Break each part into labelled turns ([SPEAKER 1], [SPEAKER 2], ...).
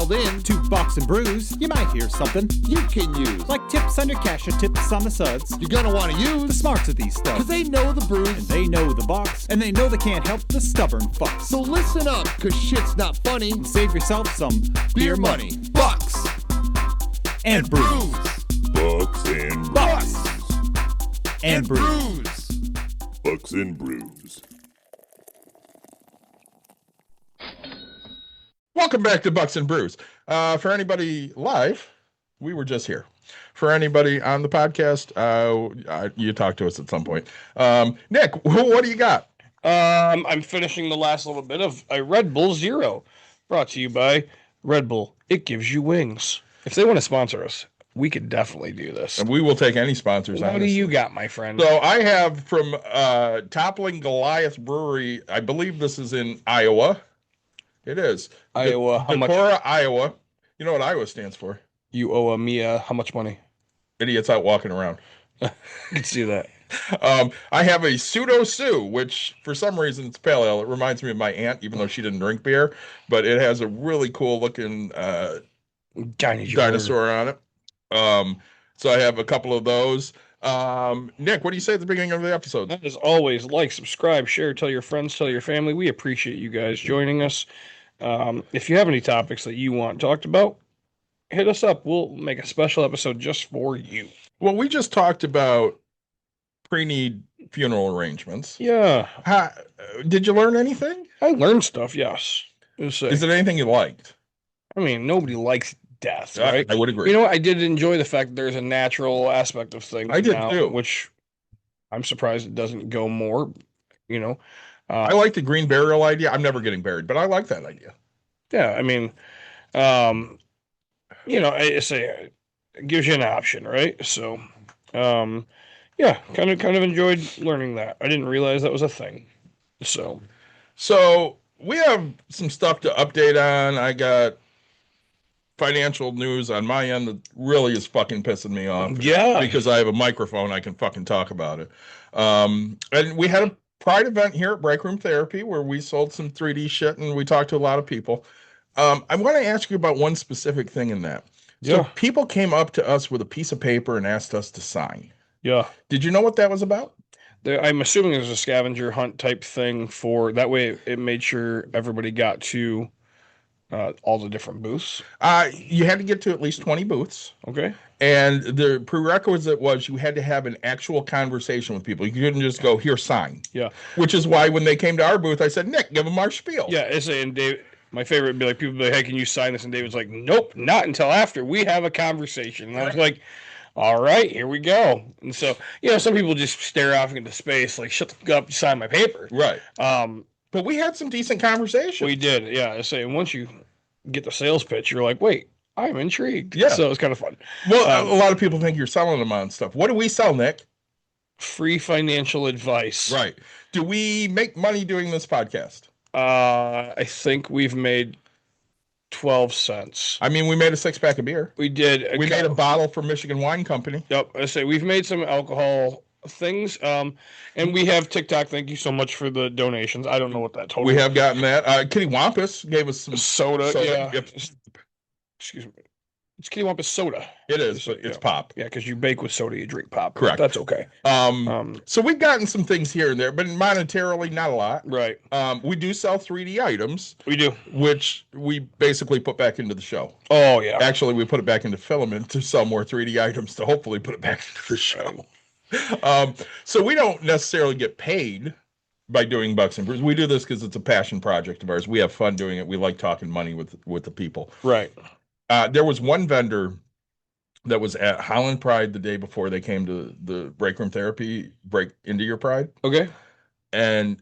[SPEAKER 1] called in
[SPEAKER 2] to Box and Brews, you might hear something
[SPEAKER 1] you can use.
[SPEAKER 2] like tips on your cash or tips on the suds.
[SPEAKER 1] You're gonna want to
[SPEAKER 2] The
[SPEAKER 1] use
[SPEAKER 2] smarts of these stuff.
[SPEAKER 1] because they know the brews.
[SPEAKER 2] And they know the box, and they know they can't help the stubborn fucks.
[SPEAKER 1] So listen up, because shit's not funny.
[SPEAKER 2] Save yourself some
[SPEAKER 1] Beer money. Bucks.
[SPEAKER 2] and brews.
[SPEAKER 3] Bucks and
[SPEAKER 2] Bucks and brews.
[SPEAKER 1] brews.
[SPEAKER 3] Bucks and Brews.
[SPEAKER 4] Welcome back to Bucks and Brews. For anybody live, we were just here. For anybody on the podcast, you talked to us at some point. Nick, what do you got?
[SPEAKER 5] I'm finishing the last little bit of a Red Bull Zero, brought to you by Red Bull. It gives you wings. If they want to sponsor us, we could definitely do this.
[SPEAKER 4] And we will take any sponsors on
[SPEAKER 5] What do
[SPEAKER 4] this.
[SPEAKER 5] you got, my friend?
[SPEAKER 4] So I have from Toppling Goliath Brewery. I believe this is in Iowa. It is.
[SPEAKER 5] Iowa, how much?
[SPEAKER 4] Decorah, Iowa. You know what Iowa stands for?
[SPEAKER 5] You owe me how much money?
[SPEAKER 4] Idiots out walking around.
[SPEAKER 5] I can see that.
[SPEAKER 4] I have a Pseudo Sue, which for some reason it's pale ale. It reminds me of my aunt, even though she didn't drink beer. But it has a really cool looking dinosaur on it. So I have a couple of those. Nick, what do you say at the beginning of the episode?
[SPEAKER 5] As always, like, subscribe, share, tell your friends, tell your family. We appreciate you guys joining us. If you have any topics that you want talked about, hit us up. We'll make a special episode just for you.
[SPEAKER 4] Well, we just talked about pre-need funeral arrangements.
[SPEAKER 5] Yeah,
[SPEAKER 4] Did you learn anything?
[SPEAKER 5] I learned stuff. Yes.
[SPEAKER 4] Is it anything you liked?
[SPEAKER 5] I mean, nobody likes death, right?
[SPEAKER 4] I would agree.
[SPEAKER 5] You know what? I did enjoy the fact that there's a natural aspect of things.
[SPEAKER 4] I did
[SPEAKER 5] now,
[SPEAKER 4] too.
[SPEAKER 5] Which I'm surprised it doesn't go more. You know,
[SPEAKER 4] I like the green burial idea. I'm never getting buried, but I like that idea.
[SPEAKER 5] yeah. I mean, I say it gives you an option, right? So, yeah, kind of enjoyed learning that. I didn't realize that was a thing.
[SPEAKER 4] So we have some stuff to update on. I got financial news on my end that really is fucking pissing me off.
[SPEAKER 5] Yeah.
[SPEAKER 4] Because I have a microphone, I can fucking talk about it. And we had a Pride event here at Break Room Therapy where we sold some 3D shit and we talked to a lot of people. I want to ask you about one specific thing in that. So
[SPEAKER 5] Yeah.
[SPEAKER 4] people came up to us with a piece of paper and asked us to sign.
[SPEAKER 5] Yeah.
[SPEAKER 4] Did you know what that was about?
[SPEAKER 5] I'm assuming there's a scavenger hunt type thing for that way. It made sure everybody got to all the different booths.
[SPEAKER 4] You had to get to at least 20 booths.
[SPEAKER 5] Okay.
[SPEAKER 4] And the prerequisite was you had to have an actual conversation with people. You couldn't just go, here, sign.
[SPEAKER 5] Yeah.
[SPEAKER 4] Which is why when they came to our booth, I said, Nick, give them our spiel.
[SPEAKER 5] Yeah. And Dave, my favorite would be like, people would be like, hey, can you sign this? And David's like, nope, not until after we have a conversation. And I was like, all right, here we go. And so, some people just stare off into space, like, shut the fuck up, sign my paper.
[SPEAKER 4] Right. But we had some decent conversation.
[SPEAKER 5] We did, yeah. I say, and once you get the sales pitch, you're like, wait, I'm intrigued.
[SPEAKER 4] Yeah.
[SPEAKER 5] So it's kind of fun.
[SPEAKER 4] Well, a lot of people think you're selling them on stuff. What do we sell, Nick?
[SPEAKER 5] Free financial advice.
[SPEAKER 4] Right. Do we make money doing this podcast?
[SPEAKER 5] I think we've made 12 cents.
[SPEAKER 4] I mean, we made a 6-pack of beer.
[SPEAKER 5] We did.
[SPEAKER 4] We made a bottle for Michigan Wine Company.
[SPEAKER 5] Yep. I say we've made some alcohol things. And we have TikTok. Thank you so much for the donations. I don't know what that total.
[SPEAKER 4] We have gotten that. Kitty Wampus gave us some
[SPEAKER 5] soda. Yeah.
[SPEAKER 4] Yep.
[SPEAKER 5] Excuse me. It's Kitty Wampus soda.
[SPEAKER 4] It is, but it's pop.
[SPEAKER 5] Yeah, because you bake with soda, you drink pop.
[SPEAKER 4] Correct.
[SPEAKER 5] That's okay.
[SPEAKER 4] So we've gotten some things here and there, but monetarily, not a lot.
[SPEAKER 5] Right.
[SPEAKER 4] We do sell 3D items.
[SPEAKER 5] We do.
[SPEAKER 4] Which we basically put back into the show.
[SPEAKER 5] Oh, yeah.
[SPEAKER 4] Actually, we put it back into Filament to sell more 3D items to hopefully put it back into the show. So we don't necessarily get paid by doing Bucks and Brews. We do this because it's a passion project of ours. We have fun doing it. We like talking money with the people.
[SPEAKER 5] Right.
[SPEAKER 4] There was one vendor that was at Holland Pride the day before they came to the Break Room Therapy, Break Into Your Pride.
[SPEAKER 5] Okay.
[SPEAKER 4] And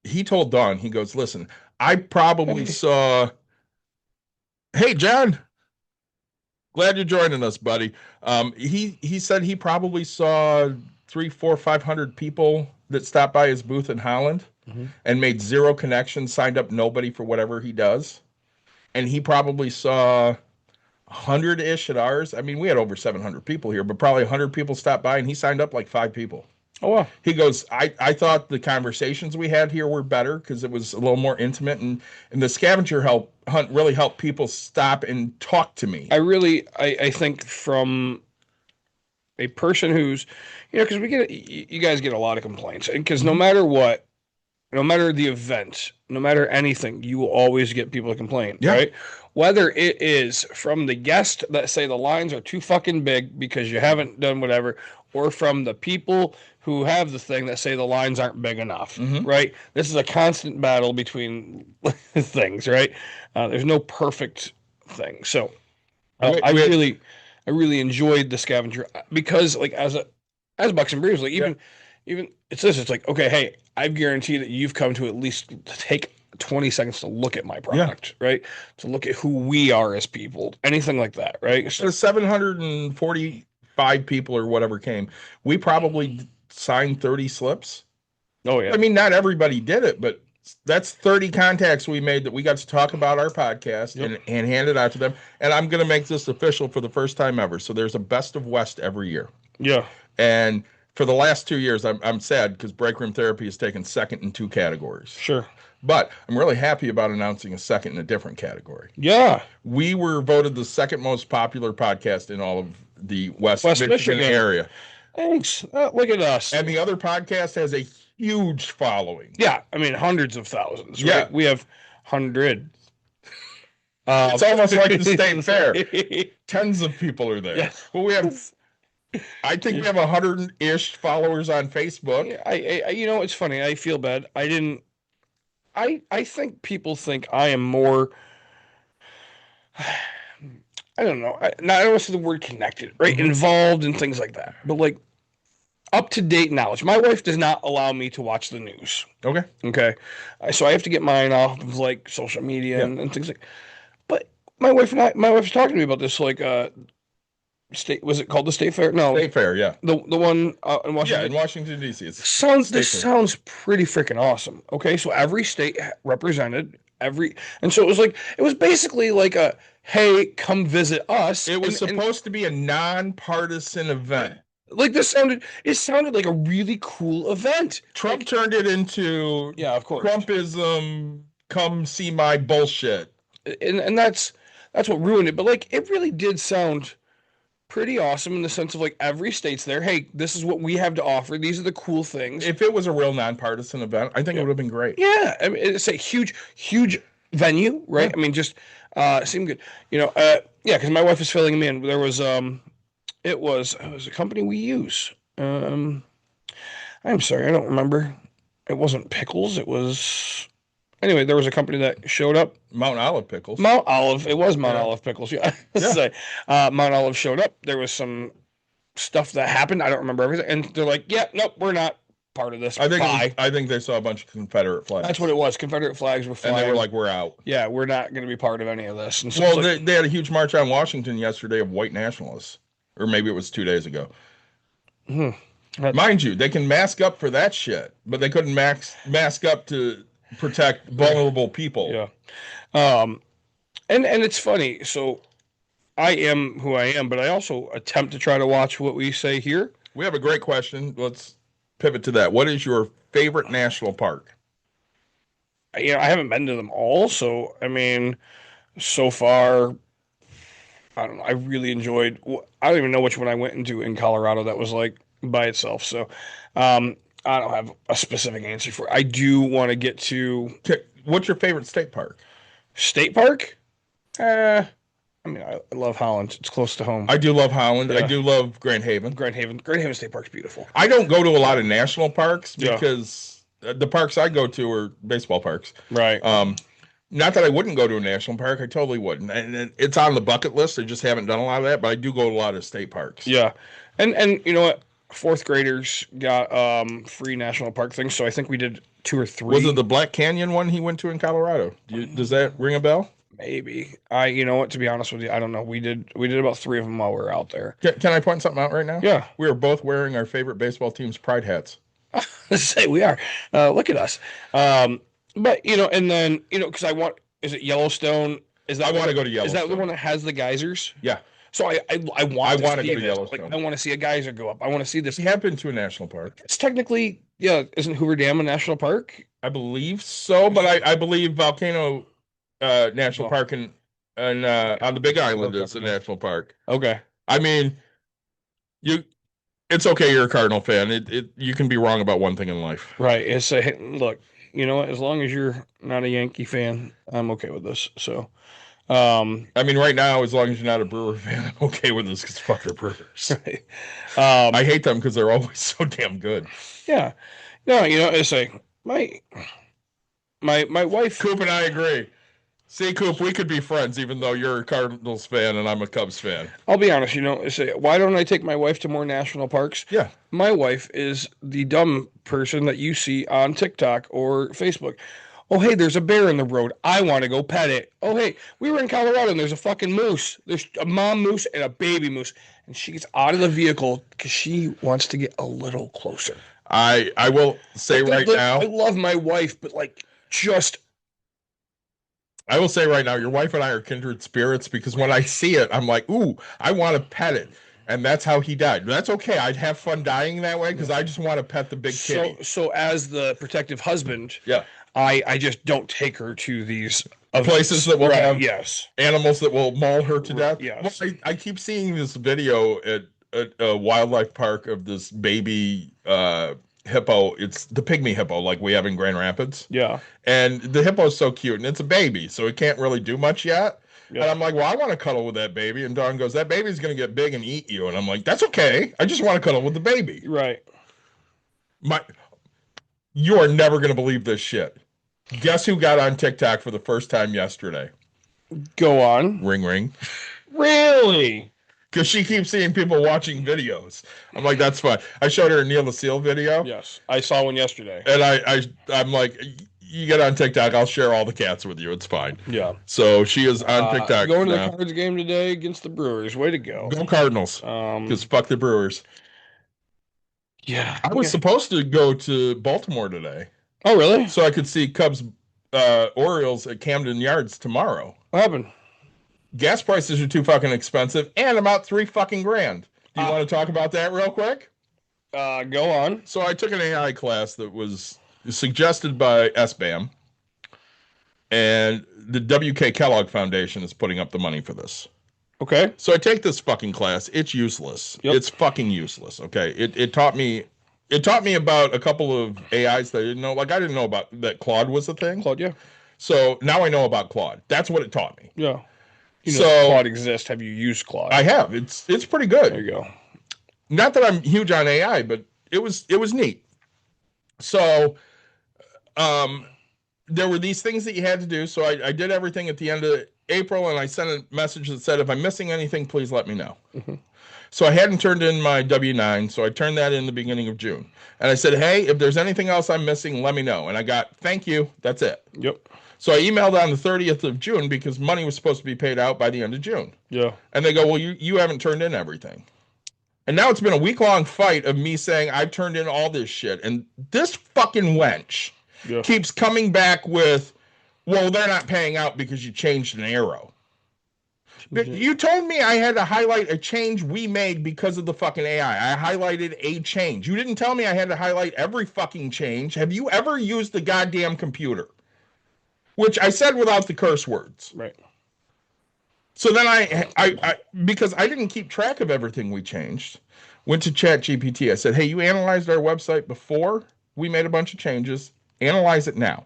[SPEAKER 4] he told Dawn, he goes, listen, I probably saw, hey, John, glad you're joining us, buddy. He said he probably saw 300, 400, 500 people that stopped by his booth in Holland and made zero connections, signed up nobody for whatever he does. And he probably saw 100-ish at ours. I mean, we had over 700 people here, but probably 100 people stopped by, and he signed up like 5 people.
[SPEAKER 5] Oh, wow.
[SPEAKER 4] He goes, I thought the conversations we had here were better because it was a little more intimate, and the scavenger hunt really helped people stop and talk to me.
[SPEAKER 5] I think from a person who's, because you guys get a lot of complaints, because no matter what, no matter the event, no matter anything, you will always get people to complain, right? Whether it is from the guest that say the lines are too fucking big because you haven't done whatever, or from the people who have the thing that say the lines aren't big enough, right? This is a constant battle between things, right? There's no perfect thing. So I really enjoyed the scavenger because, like, as Bucks and Brews, like even it's like, okay, hey, I guarantee that you've come to at least take 20 seconds to look at my product, right? To look at who we are as people, anything like that, right?
[SPEAKER 4] So 745 people or whatever came. We probably signed 30 slips.
[SPEAKER 5] Oh yeah.
[SPEAKER 4] I mean, not everybody did it, but that's 30 contacts we made that we got to talk about our podcast and hand it out to them. And I'm going to make this official for the first time ever. So there's a Best of West every year.
[SPEAKER 5] Yeah.
[SPEAKER 4] And for the last 2 years, I'm sad because Break Room Therapy has taken second in 2 categories.
[SPEAKER 5] Sure.
[SPEAKER 4] But I'm really happy about announcing a second in a different category.
[SPEAKER 5] Yeah.
[SPEAKER 4] We were voted the second most popular podcast in all of the West Michigan area.
[SPEAKER 5] Thanks. Look at us.
[SPEAKER 4] And the other podcast has a huge following.
[SPEAKER 5] Yeah. I mean, hundreds of thousands.
[SPEAKER 4] Yeah.
[SPEAKER 5] Right? We have 100.
[SPEAKER 4] It's almost like the state fair. Tens of people are there.
[SPEAKER 5] Yeah.
[SPEAKER 4] Well, I think we have 100-ish followers on Facebook.
[SPEAKER 5] I it's funny. I feel bad. I think people think I am more, I don't know. I don't want to say the word connected, right? Involved in things like that. But like up-to-date knowledge. My wife does not allow me to watch the news.
[SPEAKER 4] Okay.
[SPEAKER 5] Okay. So I have to get mine off of like social media and things like. But my wife was talking to me about this, like was it called the State Fair? No.
[SPEAKER 4] State Fair, yeah.
[SPEAKER 5] The one in Washington.
[SPEAKER 4] Yeah, in Washington, D.C.
[SPEAKER 5] This sounds pretty freaking awesome. Okay, so every state represented, and so it was basically like a, hey, come visit us.
[SPEAKER 4] It was supposed to be a nonpartisan event.
[SPEAKER 5] Like it sounded like a really cool event.
[SPEAKER 4] Trump turned it into,
[SPEAKER 5] yeah, of course,
[SPEAKER 4] Trumpism, come see my bullshit.
[SPEAKER 5] And that's what ruined it. But like, it really did sound pretty awesome in the sense of like every state's there. Hey, this is what we have to offer. These are the cool things.
[SPEAKER 4] If it was a real nonpartisan event, I think it would have been great.
[SPEAKER 5] Yeah, I mean, it's a huge venue, right? Yeah. I mean, just seemed good. Yeah, because my wife was filling me in. There was it was a company we use. I'm sorry, I don't remember. It wasn't Pickles. It was. Anyway, there was a company that showed up.
[SPEAKER 4] Mount Olive Pickles.
[SPEAKER 5] Mount Olive. It was Mount Olive Pickles. Yeah. Say, Mount Olive showed up. There was some stuff that happened. I don't remember everything. And they're like, yeah, nope, we're not part of this.
[SPEAKER 4] I think they saw a bunch of Confederate flags.
[SPEAKER 5] That's what it was. Confederate flags were flying.
[SPEAKER 4] And they were like, we're out.
[SPEAKER 5] Yeah, we're not going to be part of any of this. And so
[SPEAKER 4] they had a huge march on Washington yesterday of white nationalists. Or maybe it was 2 days ago. Mind you, they can mask up for that shit. But they couldn't mask up to protect vulnerable people.
[SPEAKER 5] Yeah. And it's funny. So I am who I am, but I also attempt to try to watch what we say here.
[SPEAKER 4] We have a great question. Let's pivot to that. What is your favorite national park?
[SPEAKER 5] I haven't been to them all. So, I mean, so far, I don't know. I really enjoyed, I don't even know which one I went into in Colorado that was like by itself. So, I don't have a specific answer for it. I do want to get to.
[SPEAKER 4] What's your favorite state park?
[SPEAKER 5] State park? I mean, I love Holland. It's close to home.
[SPEAKER 4] I do love Holland. Yeah. I do love Grand Haven.
[SPEAKER 5] Grand Haven State Park's beautiful.
[SPEAKER 4] I don't go to a lot of national parks because the parks I go to are baseball parks.
[SPEAKER 5] Right.
[SPEAKER 4] Not that I wouldn't go to a national park. I totally wouldn't. And it's on the bucket list. I just haven't done a lot of that, but I do go to a lot of state parks.
[SPEAKER 5] Yeah. And you know what? Fourth graders got free national park things, so I think we did 2 or 3.
[SPEAKER 4] Was it the Black Canyon one he went to in Colorado? Does that ring a bell?
[SPEAKER 5] Maybe. You know what? To be honest with you, I don't know. We did about 3 of them while we were out there.
[SPEAKER 4] Can I point something out right now?
[SPEAKER 5] Yeah.
[SPEAKER 4] We are both wearing our favorite baseball team's pride hats.
[SPEAKER 5] Let's say we are. Look at us. But and then because I want. Is it Yellowstone?
[SPEAKER 4] I want to go to Yellowstone.
[SPEAKER 5] Is that the one that has the geysers?
[SPEAKER 4] Yeah.
[SPEAKER 5] So I want
[SPEAKER 4] I
[SPEAKER 5] to
[SPEAKER 4] wanna
[SPEAKER 5] see
[SPEAKER 4] go to
[SPEAKER 5] this.
[SPEAKER 4] Yellowstone.
[SPEAKER 5] Like, I want to see a geyser go up. I want to see this.
[SPEAKER 4] We have been to a national park.
[SPEAKER 5] It's technically, yeah, isn't Hoover Dam a national park?
[SPEAKER 4] I believe so, but I believe Volcano National Park and on the Big Island is a national park.
[SPEAKER 5] Okay.
[SPEAKER 4] I mean, it's okay. You're a Cardinal fan. You can be wrong about one thing in life.
[SPEAKER 5] Right. It's a look. You know what? As long as you're not a Yankee fan, I'm okay with this. So,
[SPEAKER 4] I mean, right now, as long as you're not a Brewer fan, I'm okay with this because fuck the Brewers.
[SPEAKER 5] right.
[SPEAKER 4] I hate them because they're always so damn good.
[SPEAKER 5] Yeah. No, you know, it's like my wife.
[SPEAKER 4] Coop and I agree. See, Coop, we could be friends even though you're a Cardinals fan and I'm a Cubs fan.
[SPEAKER 5] I'll be honest, you know, say, why don't I take my wife to more national parks?
[SPEAKER 4] Yeah.
[SPEAKER 5] My wife is the dumb person that you see on TikTok or Facebook. Oh, hey, there's a bear in the road. I want to go pet it. Oh, hey, we were in Colorado and there's a fucking moose. There's a mom moose and a baby moose. And she gets out of the vehicle because she wants to get a little closer.
[SPEAKER 4] I will say right now.
[SPEAKER 5] I love my wife, but like just.
[SPEAKER 4] I will say right now, your wife and I are kindred spirits because when I see it, I'm like, ooh, I want to pet it. And that's how he died. That's okay. I'd have fun dying that way because I just want to pet the big kitty.
[SPEAKER 5] So as the protective husband,
[SPEAKER 4] yeah,
[SPEAKER 5] I just don't take her to these
[SPEAKER 4] places that will have
[SPEAKER 5] yes
[SPEAKER 4] animals that will maul her to death.
[SPEAKER 5] Yes.
[SPEAKER 4] Well, I keep seeing this video at a wildlife park of this baby hippo. It's the pygmy hippo like we have in Grand Rapids.
[SPEAKER 5] Yeah.
[SPEAKER 4] And the hippo is so cute and it's a baby, so it can't really do much yet.
[SPEAKER 5] Yeah.
[SPEAKER 4] And I'm like, well, I want to cuddle with that baby. And Dawn goes, that baby's going to get big and eat you. And I'm like, that's okay. I just want to cuddle with the baby.
[SPEAKER 5] Right.
[SPEAKER 4] You are never going to believe this shit. Guess who got on TikTok for the first time yesterday?
[SPEAKER 5] Go on.
[SPEAKER 4] Ring ring.
[SPEAKER 5] Really?
[SPEAKER 4] Because she keeps seeing people watching videos. I'm like, that's fine. I showed her a Neil Lucille video.
[SPEAKER 5] Yes. I saw one yesterday.
[SPEAKER 4] And I'm like, you get on TikTok, I'll share all the cats with you. It's fine.
[SPEAKER 5] Yeah.
[SPEAKER 4] So she is on TikTok.
[SPEAKER 5] Going to the Cards game today against the Brewers. Way to go.
[SPEAKER 4] Go Cardinals. Because fuck the Brewers.
[SPEAKER 5] Yeah.
[SPEAKER 4] I was supposed to go to Baltimore today.
[SPEAKER 5] Oh, really?
[SPEAKER 4] So I could see Cubs Orioles at Camden Yards tomorrow.
[SPEAKER 5] What happened?
[SPEAKER 4] Gas prices are too fucking expensive and about $3 fucking grand. Do you want to talk about that real quick?
[SPEAKER 5] Go on.
[SPEAKER 4] So I took an AI class that was suggested by SBAM, and the W.K. Kellogg Foundation is putting up the money for this.
[SPEAKER 5] Okay.
[SPEAKER 4] So I take this fucking class. It's useless.
[SPEAKER 5] Yep.
[SPEAKER 4] It's fucking useless. Okay. It taught me about a couple of AIs that I didn't know. Like I didn't know about that Claude was a thing.
[SPEAKER 5] Claude, yeah.
[SPEAKER 4] So now I know about Claude. That's what it taught me.
[SPEAKER 5] Yeah. You know
[SPEAKER 4] So
[SPEAKER 5] Claude exists. Have you used Claude?
[SPEAKER 4] I have. It's pretty good.
[SPEAKER 5] There you go.
[SPEAKER 4] Not that I'm huge on AI, but it was neat. So there were these things that you had to do. So I did everything at the end of April, and I sent a message that said, if I'm missing anything, please let me know. Mm-hmm. So I hadn't turned in my W-9, so I turned that in the beginning of June. And I said, hey, if there's anything else I'm missing, let me know. And I got, thank you, that's it.
[SPEAKER 5] Yep.
[SPEAKER 4] So I emailed on the 30th of June because money was supposed to be paid out by the end of June.
[SPEAKER 5] Yeah.
[SPEAKER 4] And they go, well, you haven't turned in everything. And now it's been a week-long fight of me saying I've turned in all this shit. And this fucking wench keeps coming back with, well, they're not paying out because you changed an arrow. But you told me I had to highlight a change we made because of the fucking AI. I highlighted a change. You didn't tell me I had to highlight every fucking change. Have you ever used the goddamn computer? Which I said without the curse words.
[SPEAKER 5] Right.
[SPEAKER 4] So then I because I didn't keep track of everything we changed, went to ChatGPT. I said, hey, you analyzed our website before we made a bunch of changes. Analyze it now.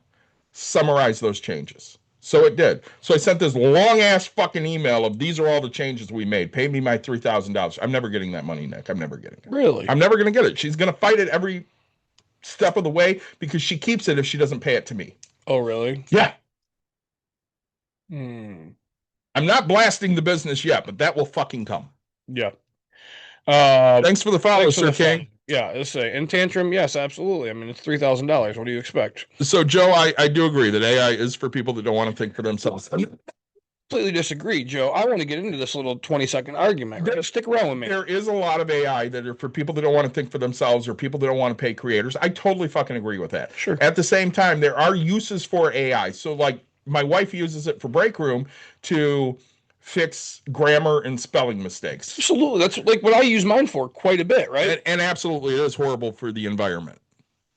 [SPEAKER 4] Summarize those changes. So it did. So I sent this long-ass fucking email of these are all the changes we made. Pay me my $3,000. I'm never getting that money, Nick. I'm never getting it.
[SPEAKER 5] Really?
[SPEAKER 4] I'm never going to get it. She's going to fight it every step of the way because she keeps it if she doesn't pay it to me.
[SPEAKER 5] Oh, really?
[SPEAKER 4] Yeah.
[SPEAKER 5] I'm
[SPEAKER 4] not blasting the business yet, but that will fucking come.
[SPEAKER 5] Yeah.
[SPEAKER 4] Thanks for the follow, Sir King.
[SPEAKER 5] Yeah, let's say in Tantrum, yes, absolutely. I mean, it's $3,000. What do you expect?
[SPEAKER 4] So, Joe, I do agree that AI is for people that don't want to think for themselves.
[SPEAKER 5] I completely disagree, Joe. I want to get into this little 20-second argument. Right? Stick around with me.
[SPEAKER 4] There is a lot of AI that are for people that don't want to think for themselves or people that don't want to pay creators. I totally fucking agree with that.
[SPEAKER 5] Sure.
[SPEAKER 4] At the same time, there are uses for AI. So, like, my wife uses it for Break Room to fix grammar and spelling mistakes.
[SPEAKER 5] Absolutely. That's like what I use mine for quite a bit, right?
[SPEAKER 4] And absolutely, it is horrible for the environment.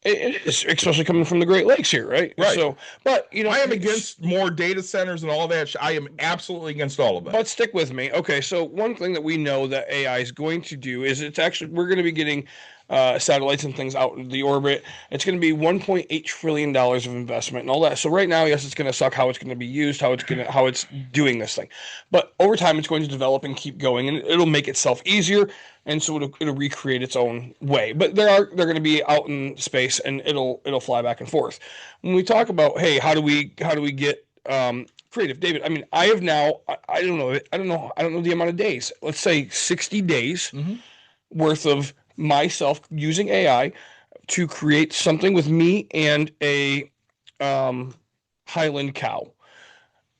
[SPEAKER 5] It is, especially coming from the Great Lakes here, right?
[SPEAKER 4] Right.
[SPEAKER 5] So, but you know,
[SPEAKER 4] I am against more data centers and all that. I am absolutely against all of that.
[SPEAKER 5] But stick with me. Okay, so one thing that we know that AI is going to do is we're going to be getting satellites and things out in the orbit. It's going to be $1.8 trillion of investment and all that. So right now, yes, it's going to suck how it's going to be used, how it's doing this thing. But over time, it's going to develop and keep going, and it'll make itself easier, and so it'll recreate its own way. But they're going to be out in space, and it'll fly back and forth. When we talk about, hey, how do we get creative, David? I mean, I have now, I don't know the amount of days. Let's say 60 days worth of myself using AI to create something with me and a Highland cow.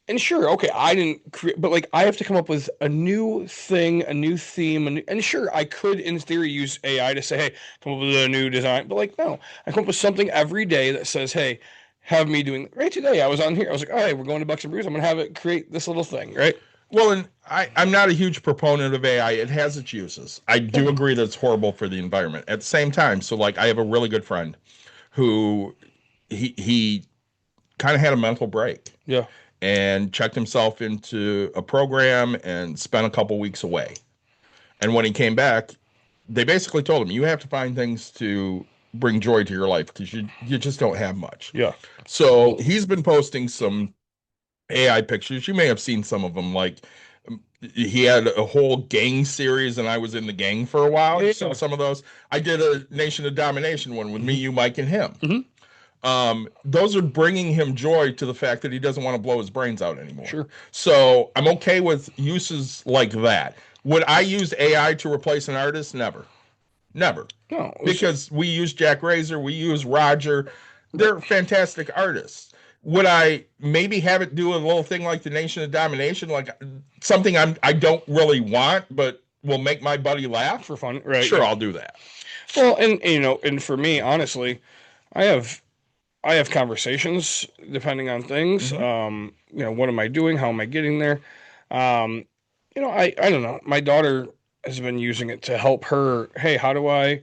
[SPEAKER 5] And sure, okay, I didn't create, but like I have to come up with a new thing, a new theme, and sure, I could in theory use AI to say, hey, come up with a new design, but like no, I come up with something every day that says, hey, have me doing right today. I was on here, I was like, all right, we're going to Bucks and Brews. I'm gonna have it create this little thing, right?
[SPEAKER 4] Well, and I'm not a huge proponent of AI. It has its uses. I do agree that it's horrible for the environment. At the same time, so like I have a really good friend who he kind of had a mental break.
[SPEAKER 5] Yeah.
[SPEAKER 4] And checked himself into a program and spent a couple weeks away. And when he came back, they basically told him, you have to find things to bring joy to your life because you just don't have much.
[SPEAKER 5] Yeah.
[SPEAKER 4] So he's been posting some AI pictures. You may have seen some of them. Like he had a whole gang series, and I was in the gang for a while. You saw some of those. I did a Nation of Domination one with me, you, Mike, and him. Those are bringing him joy to the fact that he doesn't want to blow his brains out anymore.
[SPEAKER 5] Sure.
[SPEAKER 4] So I'm okay with uses like that. Would I use AI to replace an artist? Never. No. Because we use Jack Razor, we use Roger. They're fantastic artists. Would I maybe have it do a little thing like the Nation of Domination, like something I don't really want, but will make my buddy laugh
[SPEAKER 5] for fun? Right.
[SPEAKER 4] Sure, I'll do that.
[SPEAKER 5] Well, and you know, and for me, honestly, I have conversations depending on things. You know, what am I doing? How am I getting there? You know, I don't know. My daughter has been using it to help her. Hey, how do I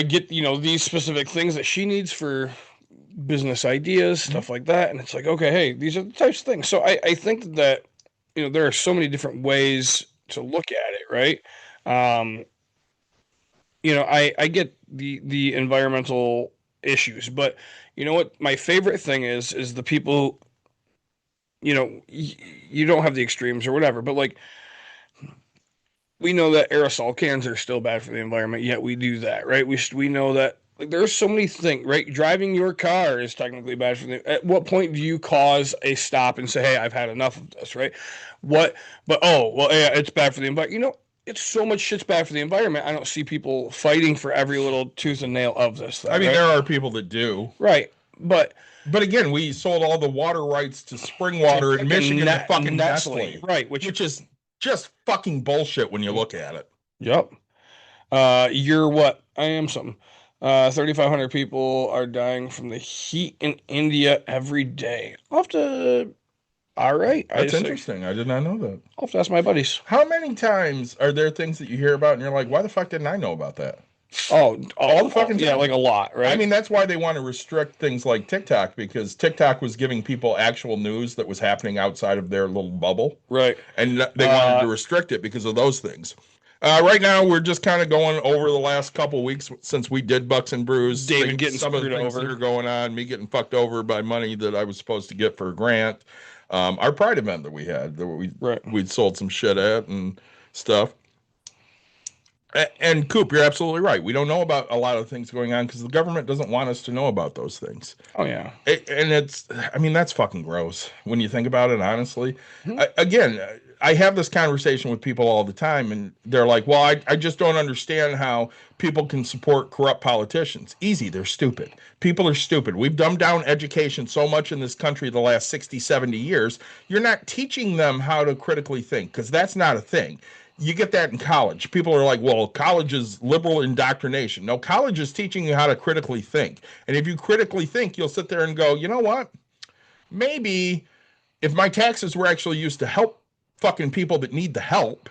[SPEAKER 5] get, you know, these specific things that she needs for business ideas, stuff like that. And it's like, okay, hey, these are the types of things. So I think that, you know, there are so many different ways to look at it, right? You know, I get the environmental issues, but you know what my favorite thing is the people, you know, you don't have the extremes or whatever, but like we know that aerosol cans are still bad for the environment, yet we do that, right? We know that like there's so many things, right? Driving your car is technically bad for the. At what point do you cause a stop and say, hey, I've had enough of this, right? But oh well, yeah, it's bad for the environment. You know, it's so much shit's bad for the environment. I don't see people fighting for every little tooth and nail of this thing.
[SPEAKER 4] I mean,
[SPEAKER 5] right?
[SPEAKER 4] there are people that do.
[SPEAKER 5] Right. But
[SPEAKER 4] again, we sold all the water rights to spring water in Michigan to fucking Nestle.
[SPEAKER 5] Right.
[SPEAKER 4] Which is just fucking bullshit when you look at it.
[SPEAKER 5] Yep. You're what? I am something. 3,500 people are dying from the heat in India every day. I'll have to. All right.
[SPEAKER 4] That's interesting. I did not know that.
[SPEAKER 5] I'll have to ask my buddies.
[SPEAKER 4] How many times are there things that you hear about and you're like, why the fuck didn't I know about that?
[SPEAKER 5] Oh,
[SPEAKER 4] all the fucking time.
[SPEAKER 5] Yeah, like a lot, right?
[SPEAKER 4] I mean, that's why they want to restrict things like TikTok, because TikTok was giving people actual news that was happening outside of their little bubble.
[SPEAKER 5] Right.
[SPEAKER 4] And they wanted to restrict it because of those things. Right now, we're just kind of going over the last couple weeks since we did Bucks and Brews.
[SPEAKER 5] David getting
[SPEAKER 4] some of the things that are going on, me getting fucked over by money that I was supposed to get for a grant. Our Pride event that we had, that we'd sold some shit at and stuff. And Coop, you're absolutely right. We don't know about a lot of things going on because the government doesn't want us to know about those things.
[SPEAKER 5] Oh, yeah.
[SPEAKER 4] I mean, that's fucking gross when you think about it, honestly. Again, I have this conversation with people all the time, and they're like, well, I just don't understand how people can support corrupt politicians. Easy, they're stupid. People are stupid. We've dumbed down education so much in this country the last 60, 70 years. You're not teaching them how to critically think, because that's not a thing. You get that in college. People are like, well, college is liberal indoctrination. No, college is teaching you how to critically think. And if you critically think, you'll sit there and go, you know what? Maybe if my taxes were actually used to help fucking people that need the help,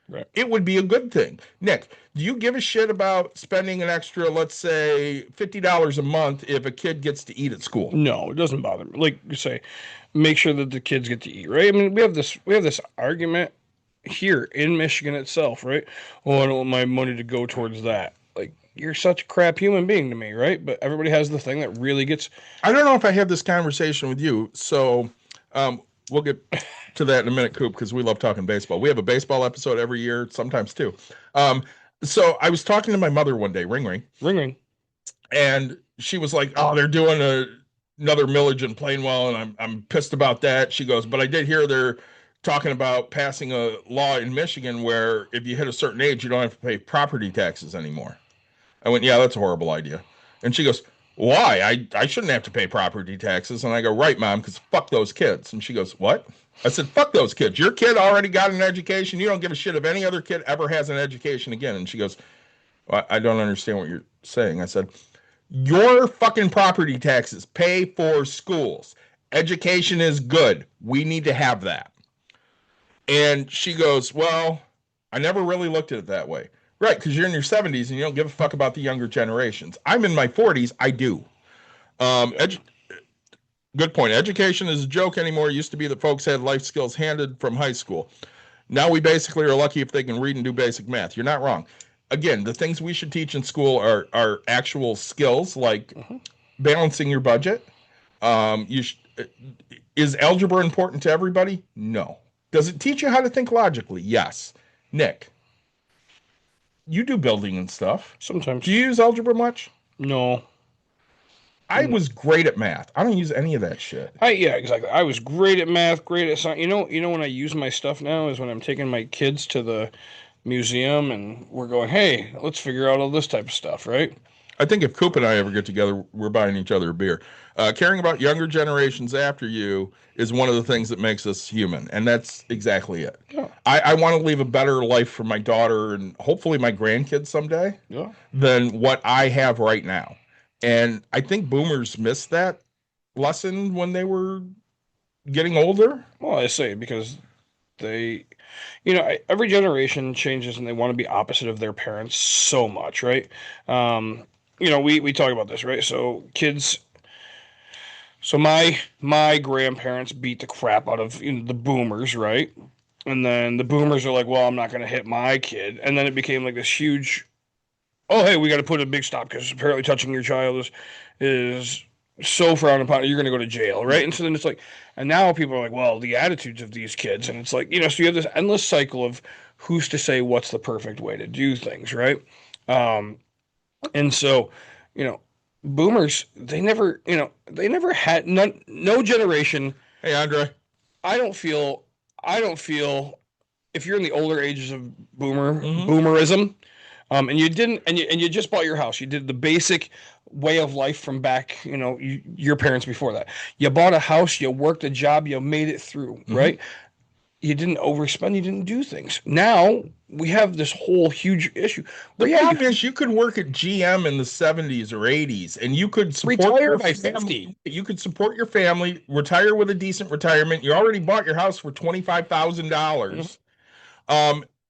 [SPEAKER 5] Right.
[SPEAKER 4] it would be a good thing. Nick, do you give a shit about spending an extra, let's say, $50 a month if a kid gets to eat at school?
[SPEAKER 5] No, it doesn't bother me. Like you say, make sure that the kids get to eat, right? I mean, we have this argument here in Michigan itself, right? Oh, I don't want my money to go towards that. Like, you're such a crap human being to me, right? But everybody has the thing that really gets.
[SPEAKER 4] I don't know if I had this conversation with you, so we'll get to that in a minute, Coop, because we love talking baseball. We have a baseball episode every year, sometimes two. So I was talking to my mother one day, ring,
[SPEAKER 5] Ring.
[SPEAKER 4] and she was like, "Oh, they're doing another millage in Plainwell, and I'm pissed about that." She goes, "But I did hear they're talking about passing a law in Michigan where if you hit a certain age, you don't have to pay property taxes anymore." I went, "Yeah, that's a horrible idea." And she goes, "Why? I shouldn't have to pay property taxes." And I go, "Right, Mom, because fuck those kids." And she goes, "What?" I said, "Fuck those kids. Your kid already got an education. You don't give a shit if any other kid ever has an education again." And she goes, I don't understand what you're saying." I said, "Your fucking property taxes pay for schools. Education is good. We need to have that." And she goes, "Well, I never really looked at it that way." Right, because you're in your 70s and you don't give a fuck about the younger generations. I'm in my 40s. I do. Good point. Education is a joke anymore. It used to be that folks had life skills handed from high school. Now we basically are lucky if they can read and do basic math. You're not wrong. Again, the things we should teach in school are actual skills like balancing your budget. Is algebra important to everybody? No. Does it teach you how to think logically? Yes. Nick, you do building and stuff.
[SPEAKER 5] Sometimes.
[SPEAKER 4] Do you use algebra much?
[SPEAKER 5] No.
[SPEAKER 4] I was great at math. I don't use any of that shit.
[SPEAKER 5] Yeah, exactly. I was great at math, great at science. You know when I use my stuff now is when I'm taking my kids to the museum and we're going, hey, let's figure out all this type of stuff, right?
[SPEAKER 4] I think if Coop and I ever get together, we're buying each other a beer. Caring about younger generations after you is one of the things that makes us human, and that's exactly it.
[SPEAKER 5] Yeah.
[SPEAKER 4] I want to leave a better life for my daughter and hopefully my grandkids someday than what I have right now. And I think boomers missed that lesson when they were getting older.
[SPEAKER 5] Well, I say because they, every generation changes and they want to be opposite of their parents so much, right? We talk about this, right? So kids. So my grandparents beat the crap out of the boomers, right? And then the boomers are like, well, I'm not going to hit my kid. And then it became like this huge, oh, hey, we got to put a big stop because apparently touching your child is so frowned upon. You're going to go to jail, right? And so then it's like, and now people are like, well, the attitudes of these kids. And it's like, so you have this endless cycle of who's to say what's the perfect way to do things, right? And so, boomers, they never had no generation.
[SPEAKER 4] Hey, Andre.
[SPEAKER 5] I don't feel if you're in the older ages of boomerism, and you didn't, and you just bought your house, you did the basic way of life from back, your parents before that. You bought a house, you worked a job, you made it through, right? You didn't overspend, you didn't do things. Now we have this whole huge issue.
[SPEAKER 4] The problem is you could work at GM in the 70s or 80s and you could support
[SPEAKER 5] retire by 50.
[SPEAKER 4] You could support your family, retire with a decent retirement. You already bought your house for $25,000.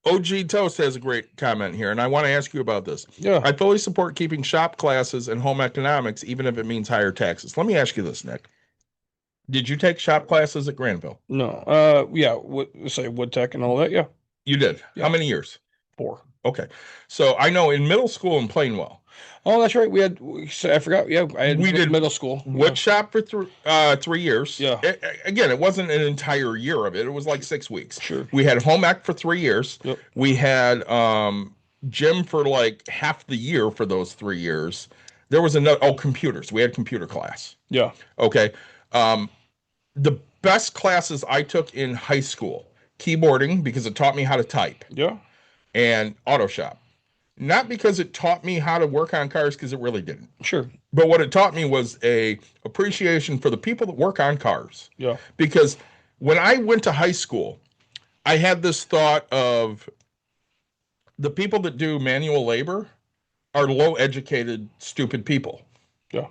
[SPEAKER 4] OG Toast has a great comment here, and I want to ask you about this.
[SPEAKER 5] Yeah.
[SPEAKER 4] I fully support keeping shop classes and home economics, even if it means higher taxes. Let me ask you this, Nick. Did you take shop classes at Granville?
[SPEAKER 5] No. Yeah. Say wood tech and all that. Yeah.
[SPEAKER 4] You did.
[SPEAKER 5] Yeah.
[SPEAKER 4] How many years?
[SPEAKER 5] 4.
[SPEAKER 4] Okay. So I know in middle school in Plainwell.
[SPEAKER 5] Oh, that's right. I forgot. Yeah. We did
[SPEAKER 4] middle
[SPEAKER 5] school.
[SPEAKER 4] Wood shop for 3 years.
[SPEAKER 5] Yeah.
[SPEAKER 4] Again, it wasn't an entire year of it. It was like 6 weeks.
[SPEAKER 5] Sure.
[SPEAKER 4] We had home ec for 3 years.
[SPEAKER 5] Yep.
[SPEAKER 4] We had gym for like half the year for those 3 years. There was computers. We had computer class.
[SPEAKER 5] Yeah.
[SPEAKER 4] Okay. The best classes I took in high school, keyboarding, because it taught me how to type.
[SPEAKER 5] Yeah.
[SPEAKER 4] And auto shop. Not because it taught me how to work on cars, because it really didn't.
[SPEAKER 5] Sure.
[SPEAKER 4] But what it taught me was a appreciation for the people that work on cars.
[SPEAKER 5] Yeah.
[SPEAKER 4] Because when I went to high school, I had this thought of the people that do manual labor are low-educated, stupid people.
[SPEAKER 5] Yeah.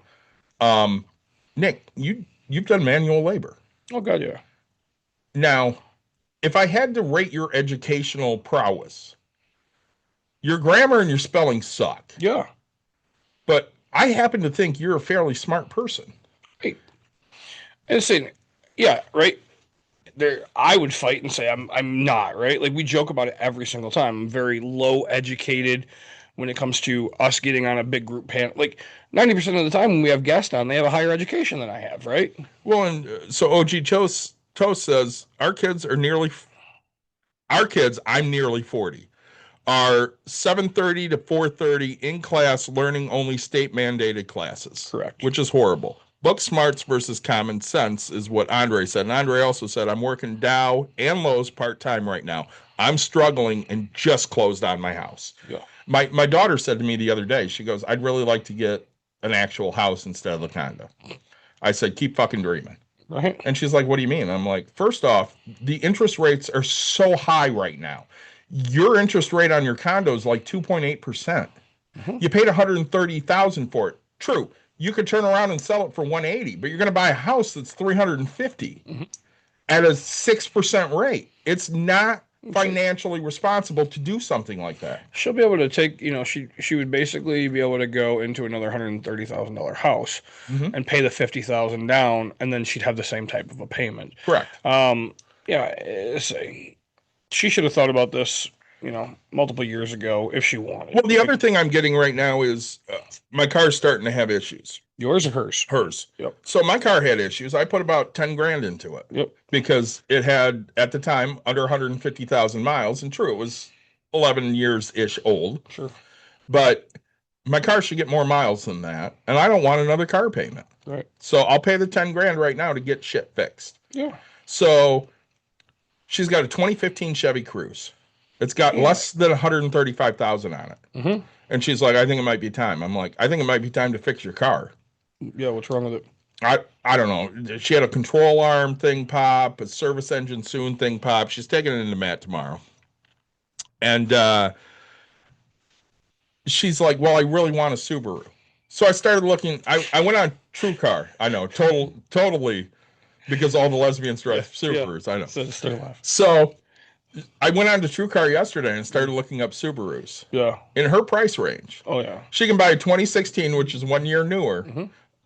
[SPEAKER 4] Nick, you've done manual labor.
[SPEAKER 5] Oh God, yeah.
[SPEAKER 4] Now, if I had to rate your educational prowess, your grammar and your spelling suck.
[SPEAKER 5] Yeah.
[SPEAKER 4] But I happen to think you're a fairly smart person.
[SPEAKER 5] Right. And saying, yeah, right. There, I would fight and say I'm not, right. Like, we joke about it every single time. I'm very low educated when it comes to us getting on a big group panel. Like 90% of the time when we have guests on, they have a higher education than I have, right?
[SPEAKER 4] Well, and so OG Toast says our kids, I'm nearly 40, are 7:30 to 4:30 in class learning only state mandated classes.
[SPEAKER 5] Correct.
[SPEAKER 4] Which is horrible. Book smarts versus common sense is what Andre said. And Andre also said, I'm working Dow and Lowe's part-time right now. I'm struggling and just closed on my house.
[SPEAKER 5] Yeah.
[SPEAKER 4] My daughter said to me the other day, she goes, I'd really like to get an actual house instead of a condo. I said, keep fucking dreaming.
[SPEAKER 5] Right.
[SPEAKER 4] And she's like, what do you mean? I'm like, first off, the interest rates are so high right now. Your interest rate on your condo is like 2.8%.
[SPEAKER 5] Mm-hmm.
[SPEAKER 4] You paid $130,000 for it. True. You could turn around and sell it for 180, but you're going to buy a house that's 350 at a 6% rate. It's not financially responsible to do something like that.
[SPEAKER 5] She'll be able to take, she would basically be able to go into another $130,000 house and pay the $50,000 down, and then she'd have the same type of a payment.
[SPEAKER 4] Correct.
[SPEAKER 5] She should have thought about this, multiple years ago if she wanted.
[SPEAKER 4] Well, the other thing I'm getting right now is my car's starting to have issues.
[SPEAKER 5] Yours or hers?
[SPEAKER 4] Hers.
[SPEAKER 5] Yep.
[SPEAKER 4] So my car had issues. I put about 10 grand into it.
[SPEAKER 5] Yep.
[SPEAKER 4] Because it had, at the time, under 150,000 miles. And true, it was 11 years-ish old.
[SPEAKER 5] Sure.
[SPEAKER 4] But my car should get more miles than that. And I don't want another car payment.
[SPEAKER 5] Right.
[SPEAKER 4] So I'll pay the 10 grand right now to get shit fixed.
[SPEAKER 5] Yeah.
[SPEAKER 4] So she's got a 2015 Chevy Cruze. It's got less than 135,000 on it.
[SPEAKER 5] Mm-hmm.
[SPEAKER 4] And she's like, I think it might be time. I'm like, I think it might be time to fix your car.
[SPEAKER 5] Yeah, what's wrong with it?
[SPEAKER 4] I don't know. She had a control arm thing pop, a service engine soon thing pop. She's taking it into Matt tomorrow. And she's like, well, I really want a Subaru. So I started looking. I went on TrueCar. I know, totally, because all the lesbians drive Subarus. I know. So I went on to TrueCar yesterday and started looking up Subarus.
[SPEAKER 5] Yeah.
[SPEAKER 4] In her price range.
[SPEAKER 5] Oh, yeah.
[SPEAKER 4] She can buy a 2016, which is 1 year newer,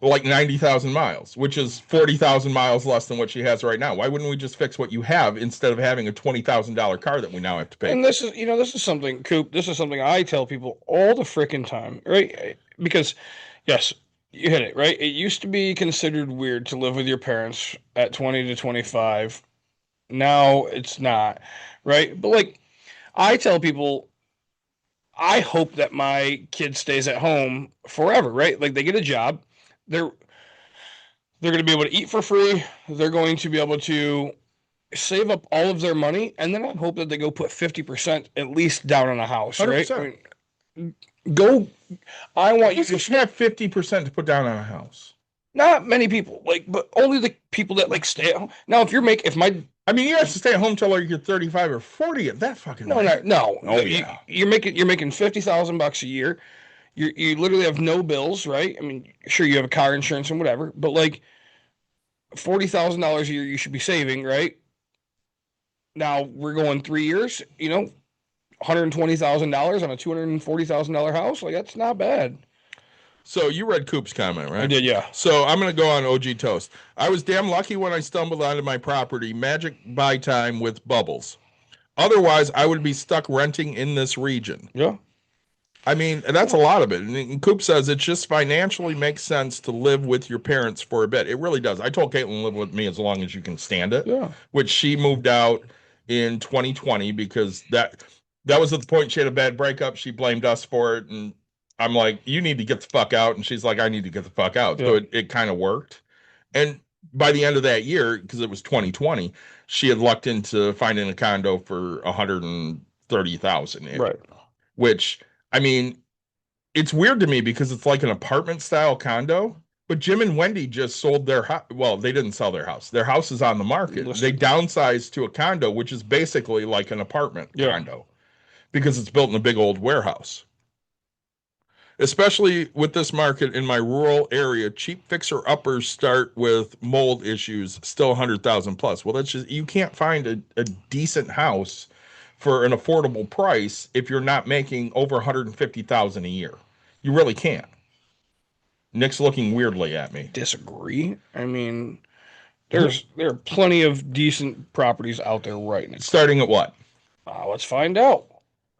[SPEAKER 4] like 90,000 miles, which is 40,000 miles less than what she has right now. Why wouldn't we just fix what you have instead of having a $20,000 car that we now have to pay?
[SPEAKER 5] And this is something, Coop, this is something I tell people all the freaking time, right? Because, yes, you hit it, right? It used to be considered weird to live with your parents at 20 to 25. Now it's not, right? But like, I tell people, I hope that my kid stays at home forever, right? Like, they get a job, they're going to be able to eat for free, they're going to be able to save up all of their money, and then I hope that they go put 50% at least down on a house,
[SPEAKER 4] 100%.
[SPEAKER 5] right? I want you
[SPEAKER 4] You should have 50% to put down on a house.
[SPEAKER 5] Not many people, but only the people that stay at home. Now, if you have to
[SPEAKER 4] stay at home till you're 35 or 40 at that fucking rate.
[SPEAKER 5] No.
[SPEAKER 4] Oh, yeah.
[SPEAKER 5] You're making $50,000 a year. You literally have no bills, right? I mean, sure, you have a car insurance and whatever, but $40,000 a year you should be saving, right? Now we're going 3 years, $120,000 on a $240,000 house. That's not bad.
[SPEAKER 4] So you read Coop's comment, right?
[SPEAKER 5] I did, yeah.
[SPEAKER 4] So I'm going to go on OG Toast. I was damn lucky when I stumbled onto my property, magic buy time with bubbles. Otherwise, I would be stuck renting in this region.
[SPEAKER 5] Yeah.
[SPEAKER 4] I mean, that's a lot of it. And Coop says it just financially makes sense to live with your parents for a bit. It really does. I told Caitlin to live with me as long as you can stand it.
[SPEAKER 5] Yeah.
[SPEAKER 4] Which she moved out in 2020 because that was at the point she had a bad breakup. She blamed us for it. And I'm like, you need to get the fuck out. And she's like, I need to get the fuck out. Yeah. So it kind of worked. And by the end of that year, because it was 2020, she had lucked into finding a condo for $130,000.
[SPEAKER 5] Right.
[SPEAKER 4] Which, I mean, it's weird to me because it's like an apartment style condo. But Jim and Wendy just sold their house. Well, they didn't sell their house. Their house is on the market. They downsized to a condo, which is basically like an apartment condo because it's built in a big old warehouse. especially with this market in my rural area, cheap fixer-uppers start with mold issues, still 100,000 plus. Well, that's just, you can't find a decent house for an affordable price if you're not making over 150,000 a year. You really can't. Nick's looking weirdly at me.
[SPEAKER 5] Disagree. I mean, there are plenty of decent properties out there right now.
[SPEAKER 4] Starting at what?
[SPEAKER 5] Let's find out.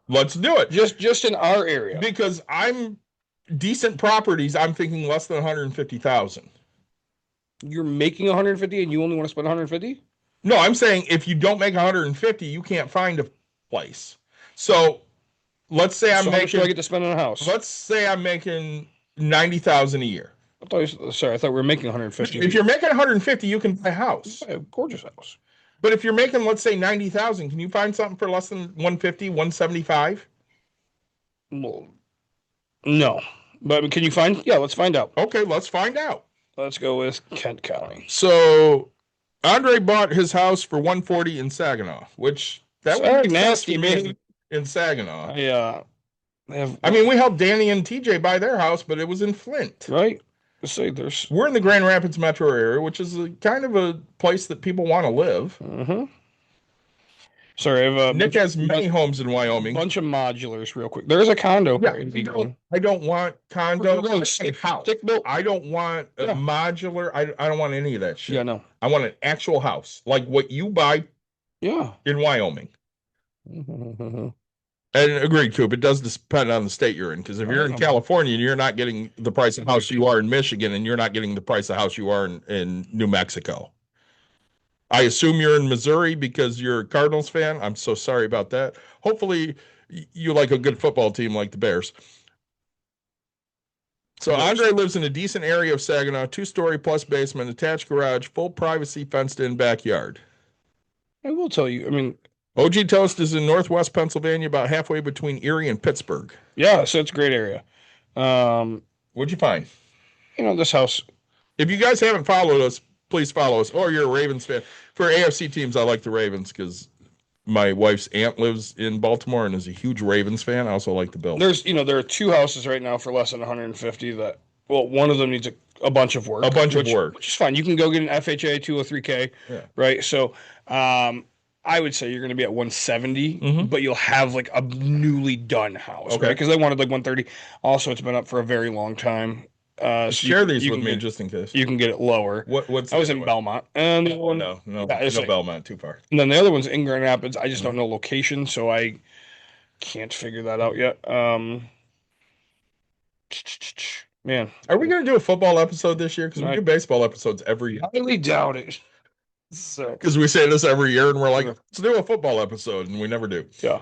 [SPEAKER 4] Let's do it.
[SPEAKER 5] Just in our area.
[SPEAKER 4] Because I'm decent properties, I'm thinking less than 150,000.
[SPEAKER 5] You're making 150 and you only want to spend 150?
[SPEAKER 4] No, I'm saying if you don't make 150, you can't find a place. So let's say I'm
[SPEAKER 5] So how much do I
[SPEAKER 4] making,
[SPEAKER 5] get to spend on a house?
[SPEAKER 4] let's say I'm making 90,000 a year.
[SPEAKER 5] I thought we were making 150.
[SPEAKER 4] If you're making 150, you can buy a house.
[SPEAKER 5] a gorgeous house.
[SPEAKER 4] But if you're making, let's say 90,000, can you find something for less than 150, 175?
[SPEAKER 5] Well, no. But can you find? Yeah, let's find out.
[SPEAKER 4] Okay, let's find out.
[SPEAKER 5] Let's go with Kent County.
[SPEAKER 4] So Andre bought his house for 140 in Saginaw, which that
[SPEAKER 5] Sorry,
[SPEAKER 4] would be
[SPEAKER 5] nasty,
[SPEAKER 4] nasty
[SPEAKER 5] man.
[SPEAKER 4] in Saginaw.
[SPEAKER 5] I
[SPEAKER 4] mean, we helped Danny and TJ buy their house, but it was in Flint.
[SPEAKER 5] right. Let's say there's.
[SPEAKER 4] We're in the Grand Rapids metro area, which is kind of a place that people want to live.
[SPEAKER 5] Mm-hmm. Sorry, I have
[SPEAKER 4] Nick has many homes in Wyoming.
[SPEAKER 5] bunch of modulars, real quick. There's a condo.
[SPEAKER 4] Yeah,
[SPEAKER 5] right?
[SPEAKER 4] I don't want condo.
[SPEAKER 5] We're going
[SPEAKER 4] house.
[SPEAKER 5] stick built.
[SPEAKER 4] I don't want a
[SPEAKER 5] Yeah.
[SPEAKER 4] modular. I don't want any of that shit.
[SPEAKER 5] Yeah, no.
[SPEAKER 4] I want an actual house, like what you buy
[SPEAKER 5] Yeah.
[SPEAKER 4] in Wyoming.
[SPEAKER 5] Mm-hmm.
[SPEAKER 4] And agreed, Coop. It does depend on the state you're in. Because if you're in California and you're not getting the price of house you are in Michigan, and you're not getting the price of house you are in New Mexico. I assume you're in Missouri because you're a Cardinals fan. I'm so sorry about that. Hopefully you like a good football team like the Bears. So Andre lives in a decent area of Saginaw, 2-story plus basement, attached garage, full privacy, fenced in backyard.
[SPEAKER 5] I will tell you. I mean,
[SPEAKER 4] OG Toast is in Northwest Pennsylvania, about halfway between Erie and Pittsburgh.
[SPEAKER 5] yeah. So it's a great area.
[SPEAKER 4] What'd you find?
[SPEAKER 5] This house.
[SPEAKER 4] If you guys haven't followed us, please follow us. Or you're a Ravens fan. For AFC teams, I like the Ravens because my wife's aunt lives in Baltimore and is a huge Ravens fan. I also like the Bills.
[SPEAKER 5] There are two houses right now for less than 150 that, well, one of them needs a bunch of work. Which is fine. You can go get an FHA 203K,
[SPEAKER 4] Yeah.
[SPEAKER 5] right? So, I would say you're going to be at 170,
[SPEAKER 4] Mhm.
[SPEAKER 5] but you'll have like a newly done house,
[SPEAKER 4] Okay.
[SPEAKER 5] right? Because they wanted like 130. Also, it's been up for a very long time. So
[SPEAKER 4] Share these
[SPEAKER 5] you
[SPEAKER 4] with
[SPEAKER 5] can
[SPEAKER 4] me
[SPEAKER 5] get-
[SPEAKER 4] just in case.
[SPEAKER 5] You can get it lower.
[SPEAKER 4] What's
[SPEAKER 5] I was
[SPEAKER 4] the
[SPEAKER 5] in
[SPEAKER 4] other
[SPEAKER 5] Belmont, and the other
[SPEAKER 4] one?
[SPEAKER 5] one,
[SPEAKER 4] No,
[SPEAKER 5] Yeah, it's
[SPEAKER 4] no
[SPEAKER 5] like-
[SPEAKER 4] Belmont, too far.
[SPEAKER 5] and then the other one's in Grand Rapids. I just don't know location, so I can't figure that out yet. Man,
[SPEAKER 4] Are we going to do a football episode this year? Because we
[SPEAKER 5] I-
[SPEAKER 4] do baseball episodes every year.
[SPEAKER 5] highly doubt it. So
[SPEAKER 4] Because we say this every year, and we're like, let's do a football episode, and we never do.
[SPEAKER 5] yeah,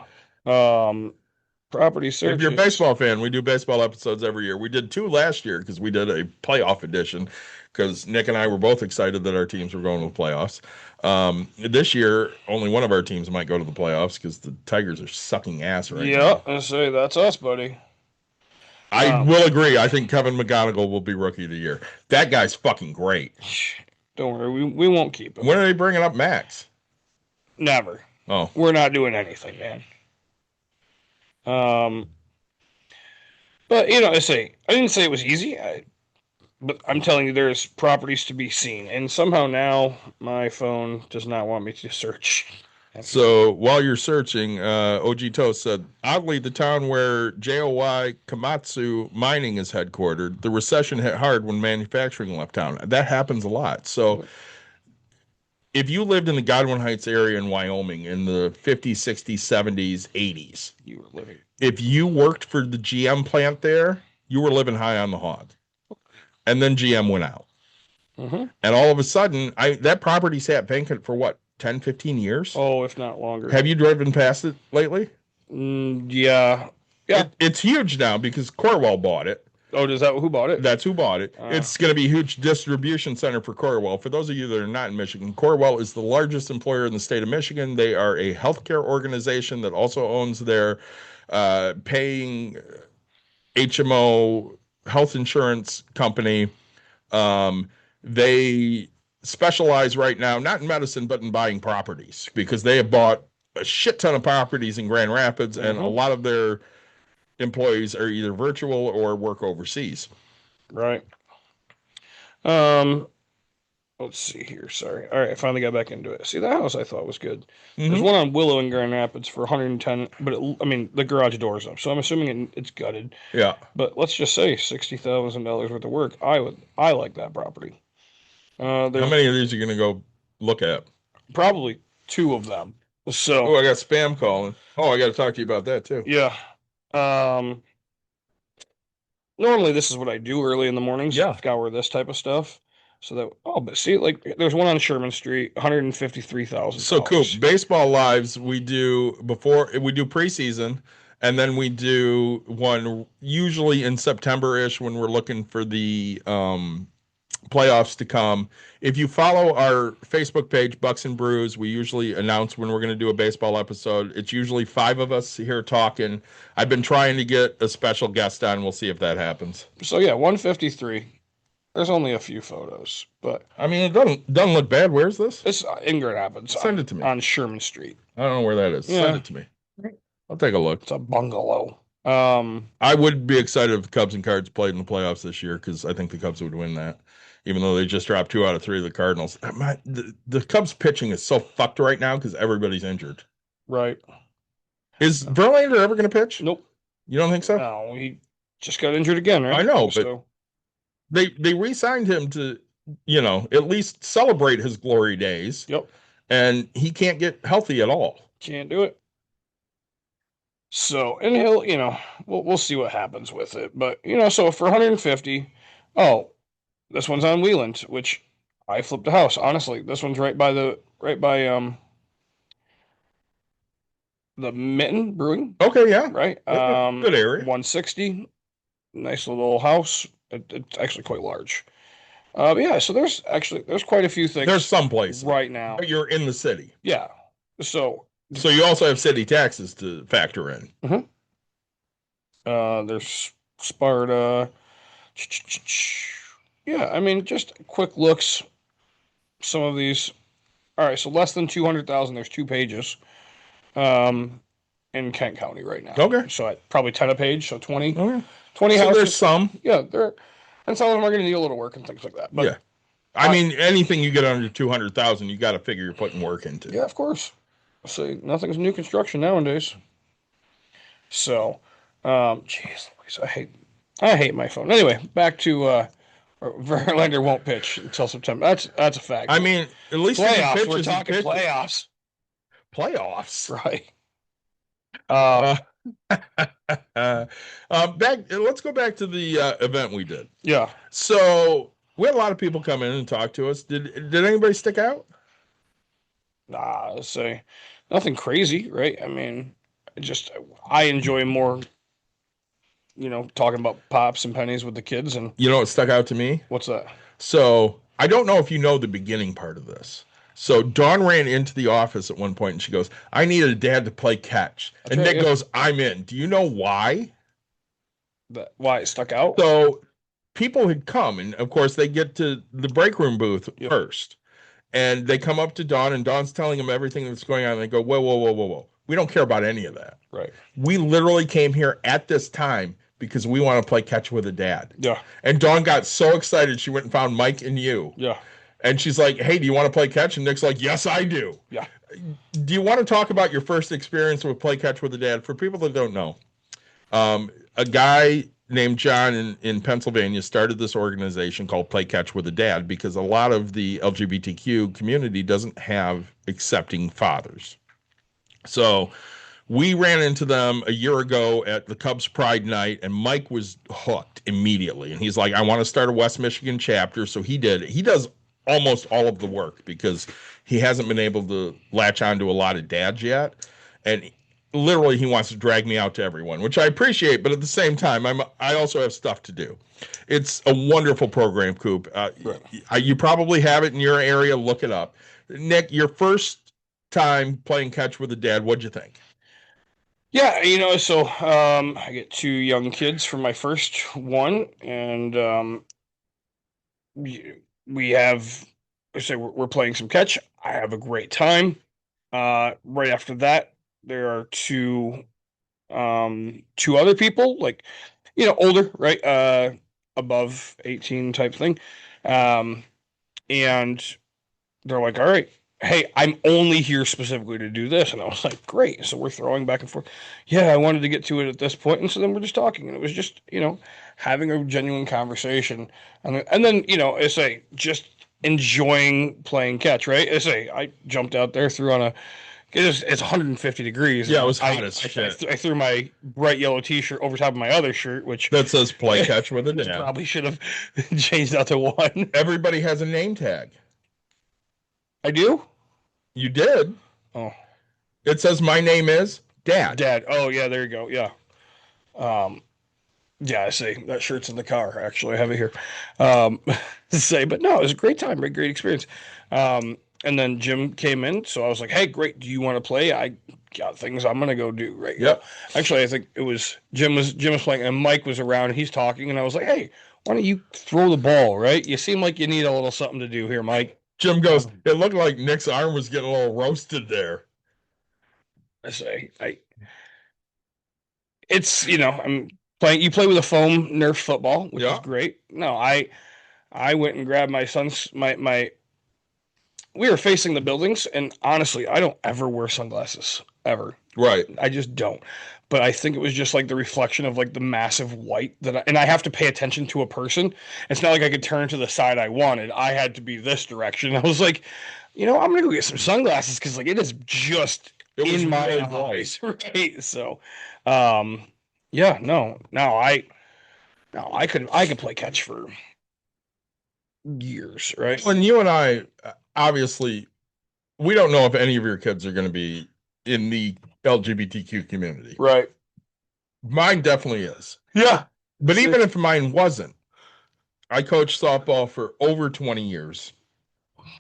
[SPEAKER 5] property search.
[SPEAKER 4] If you're a baseball fan, we do baseball episodes every year. We did 2 last year because we did a playoff edition because Nick and I were both excited that our teams were going to the playoffs. This year, only one of our teams might go to the playoffs because the Tigers are sucking ass right now.
[SPEAKER 5] Yeah, I say that's us, buddy.
[SPEAKER 4] I will agree. I think Kevin McGonigal will be Rookie of the Year. That guy's fucking great.
[SPEAKER 5] Don't worry, we won't keep him.
[SPEAKER 4] When are they bringing up Max?
[SPEAKER 5] Never.
[SPEAKER 4] Oh,
[SPEAKER 5] We're not doing anything, man. But I didn't say it was easy. But I'm telling you, there's properties to be seen, and somehow now my phone does not want me to search.
[SPEAKER 4] so while you're searching, OG Toast said, oddly, the town where JOY Komatsu Mining is headquartered, the recession hit hard when manufacturing left town. That happens a lot. So if you lived in the Godwin Heights area in Wyoming in the 50s, 60s, 70s, 80s,
[SPEAKER 5] You were living.
[SPEAKER 4] if you worked for the GM plant there, you were living high on the hog. And then GM went out.
[SPEAKER 5] Mm-hmm.
[SPEAKER 4] And all of a sudden, that property sat vacant for what, 10, 15 years?
[SPEAKER 5] Oh, if not longer.
[SPEAKER 4] Have you driven past it lately?
[SPEAKER 5] Yeah. Yeah.
[SPEAKER 4] It's huge now because Corwell bought it.
[SPEAKER 5] Oh, who bought it?
[SPEAKER 4] That's who bought it. It's going to be a huge distribution center for Corwell. For those of you that are not in Michigan, Corwell is the largest employer in the state of Michigan. They are a healthcare organization that also owns their paying HMO health insurance company. They specialize right now, not in medicine, but in buying properties because they have bought a shit ton of properties in Grand Rapids, and a lot of their employees are either virtual or work overseas.
[SPEAKER 5] Right. Let's see here. Sorry. All right, I finally got back into it. See, the house I thought was good. There's
[SPEAKER 4] Mhm.
[SPEAKER 5] one on Willow in Grand Rapids for 110, but I mean the garage door's up, so I'm assuming it's gutted.
[SPEAKER 4] Yeah.
[SPEAKER 5] But let's just say $60,000 worth of work. I like that property.
[SPEAKER 4] How
[SPEAKER 5] There's
[SPEAKER 4] many of these are you going to go look at?
[SPEAKER 5] probably two of them.
[SPEAKER 4] Oh,
[SPEAKER 5] So
[SPEAKER 4] I got spam calling. Oh, I got to talk to you about that too.
[SPEAKER 5] yeah. Normally this is what I do early in the mornings.
[SPEAKER 4] Yeah.
[SPEAKER 5] Scour this type of stuff. So that but see, like there's one on Sherman Street, $153,000.
[SPEAKER 4] So Coop, baseball lives we do preseason, and then we do one usually in September-ish when we're looking for the playoffs to come. If you follow our Facebook page, Bucks and Brews, we usually announce when we're going to do a baseball episode. It's usually 5 of us here talking. I've been trying to get a special guest on. We'll see if that happens.
[SPEAKER 5] So yeah, 153. There's only a few photos, but
[SPEAKER 4] I mean, it doesn't look bad. Where's this?
[SPEAKER 5] it's in Grand Rapids.
[SPEAKER 4] Send it to me.
[SPEAKER 5] On Sherman Street.
[SPEAKER 4] I don't know where that is.
[SPEAKER 5] Yeah.
[SPEAKER 4] Send it to me. I'll take a look.
[SPEAKER 5] It's a bungalow.
[SPEAKER 4] I would be excited if the Cubs and Cards played in the playoffs this year because I think the Cubs would win that, even though they just dropped 2 out of 3 of the Cardinals. The Cubs pitching is so fucked right now because everybody's injured.
[SPEAKER 5] Right.
[SPEAKER 4] Is Verlander ever going to pitch?
[SPEAKER 5] Nope.
[SPEAKER 4] You don't think so?
[SPEAKER 5] No, he just got injured again, right?
[SPEAKER 4] I know, but
[SPEAKER 5] So,
[SPEAKER 4] they re-signed him to, at least celebrate his glory days.
[SPEAKER 5] yep,
[SPEAKER 4] And he can't get healthy at all.
[SPEAKER 5] can't do it. So, and he'll, we'll see what happens with it. But, so for 150, this one's on Wheeland, which I flipped a house. Honestly, this one's right by the Mitten Brewing,
[SPEAKER 4] Okay, yeah.
[SPEAKER 5] right?
[SPEAKER 4] Okay, good area.
[SPEAKER 5] 160, nice little house. It's actually quite large. But yeah, so there's quite a few things.
[SPEAKER 4] There's some places.
[SPEAKER 5] right now.
[SPEAKER 4] But you're in the city.
[SPEAKER 5] Yeah. So
[SPEAKER 4] So you also have city taxes to factor in.
[SPEAKER 5] there's Sparta. Yeah, I mean, just quick looks. Some of these. All right, so less than 200,000. There's 2 pages. In Kent County right now.
[SPEAKER 4] Okay.
[SPEAKER 5] So probably 10 a page, so 20.
[SPEAKER 4] Okay.
[SPEAKER 5] 20
[SPEAKER 4] So
[SPEAKER 5] houses.
[SPEAKER 4] there's some.
[SPEAKER 5] Yeah, and some of them are going to need a little work and things like that. But
[SPEAKER 4] Yeah. I mean, anything you get under 200,000, you got to figure you're putting work into.
[SPEAKER 5] yeah, of course. So nothing's new construction nowadays. So, jeez, Louise, I hate my phone. Anyway, back to Verlander won't pitch until September. That's a fact.
[SPEAKER 4] I mean, at least if he
[SPEAKER 5] playoffs.
[SPEAKER 4] pitches,
[SPEAKER 5] We're
[SPEAKER 4] he
[SPEAKER 5] talking
[SPEAKER 4] pitches.
[SPEAKER 5] playoffs,
[SPEAKER 4] Playoffs.
[SPEAKER 5] right?
[SPEAKER 4] Let's go back to the event we did.
[SPEAKER 5] Yeah.
[SPEAKER 4] So we had a lot of people come in and talk to us. Did anybody stick out?
[SPEAKER 5] Nah, let's say nothing crazy, right? I mean, I enjoy more, talking about pops and pennies with the kids. And
[SPEAKER 4] You know what stuck out to me?
[SPEAKER 5] what's that?
[SPEAKER 4] So I don't know if you know the beginning part of this. So Dawn ran into the office at one point and she goes, I needed a dad to play catch. And
[SPEAKER 5] right,
[SPEAKER 4] Nick
[SPEAKER 5] yeah.
[SPEAKER 4] goes, I'm in. Do you know why?
[SPEAKER 5] Why it stuck out?
[SPEAKER 4] So people had come, and of course they get to the break room booth
[SPEAKER 5] Yep.
[SPEAKER 4] first. And they come up to Dawn, and Dawn's telling them everything that's going on. And they go, whoa, whoa, whoa, whoa, whoa. We don't care about any of that.
[SPEAKER 5] Right.
[SPEAKER 4] We literally came here at this time because we want to play catch with a dad.
[SPEAKER 5] Yeah.
[SPEAKER 4] And Dawn got so excited, she went and found Mike and you.
[SPEAKER 5] Yeah.
[SPEAKER 4] And she's like, hey, do you want to play catch? And Nick's like, yes, I do.
[SPEAKER 5] Yeah.
[SPEAKER 4] Do you want to talk about your first experience with play catch with a dad? For people that don't know, a guy named John in Pennsylvania started this organization called Play Catch with a Dad because a lot of the LGBTQ community doesn't have accepting fathers. So we ran into them a year ago at the Cubs Pride Night, and Mike was hooked immediately. And he's like, I want to start a West Michigan chapter. So he did. He does almost all of the work because he hasn't been able to latch onto a lot of dads yet. And literally he wants to drag me out to everyone, which I appreciate. But at the same time, I also have stuff to do. It's a wonderful program, Coop. You probably have it in your area. Look it up. Nick, your first time playing catch with a dad, what'd you think?
[SPEAKER 5] Yeah, so I get 2 young kids for my first one, and we have, we're playing some catch. I have a great time. Right after that, there are 2 two other people, like, older, right? Above 18 type thing. Um, and they're like, all right, hey, I'm only here specifically to do this. And I was like, great. So we're throwing back and forth. Yeah, I wanted to get to it at this point. And so then we're just talking. And it was just, having a genuine conversation. And then, just enjoying playing catch, right? I jumped out there, threw on it's 150 degrees.
[SPEAKER 4] Yeah, it was hot as shit.
[SPEAKER 5] I threw my bright yellow t-shirt over top of my other shirt, which
[SPEAKER 4] That says play catch with a
[SPEAKER 5] which
[SPEAKER 4] dad.
[SPEAKER 5] probably should have changed out to one.
[SPEAKER 4] Everybody has a name tag.
[SPEAKER 5] I do?
[SPEAKER 4] You did.
[SPEAKER 5] Oh.
[SPEAKER 4] It says my name is Dad.
[SPEAKER 5] Dad. Oh yeah, there you go. Yeah. Yeah, I see. That shirt's in the car, actually. I have it here. To say, but no, it was a great time, great experience. And then Jim came in, so I was like, hey, great, do you want to play? I got things I'm gonna go do right now.
[SPEAKER 4] Yep.
[SPEAKER 5] Actually, I think it was Jim was playing and Mike was around, he's talking, and I was like, hey, why don't you throw the ball, right? You seem like you need a little something to do here, Mike.
[SPEAKER 4] Jim goes, it looked like Nick's arm was getting a little roasted there.
[SPEAKER 5] It's, I'm playing, you play with a foam Nerf football, which is great. No, I went and grabbed my son's, we were facing the buildings, and honestly, I don't ever wear sunglasses, ever.
[SPEAKER 4] Right.
[SPEAKER 5] I just don't. But I think it was just like the reflection of like the massive white and I have to pay attention to a person. It's not like I could turn to the side I wanted. I had to be this direction. I was like, I'm gonna go get some sunglasses because like it is just in my
[SPEAKER 4] really
[SPEAKER 5] eyes, right? So, yeah, no, I could play catch for years, right?
[SPEAKER 4] When you and I, obviously, we don't know if any of your kids are going to be in the LGBTQ community.
[SPEAKER 5] Right.
[SPEAKER 4] Mine definitely is.
[SPEAKER 5] Yeah.
[SPEAKER 4] But even if mine wasn't, I coached softball for over 20 years.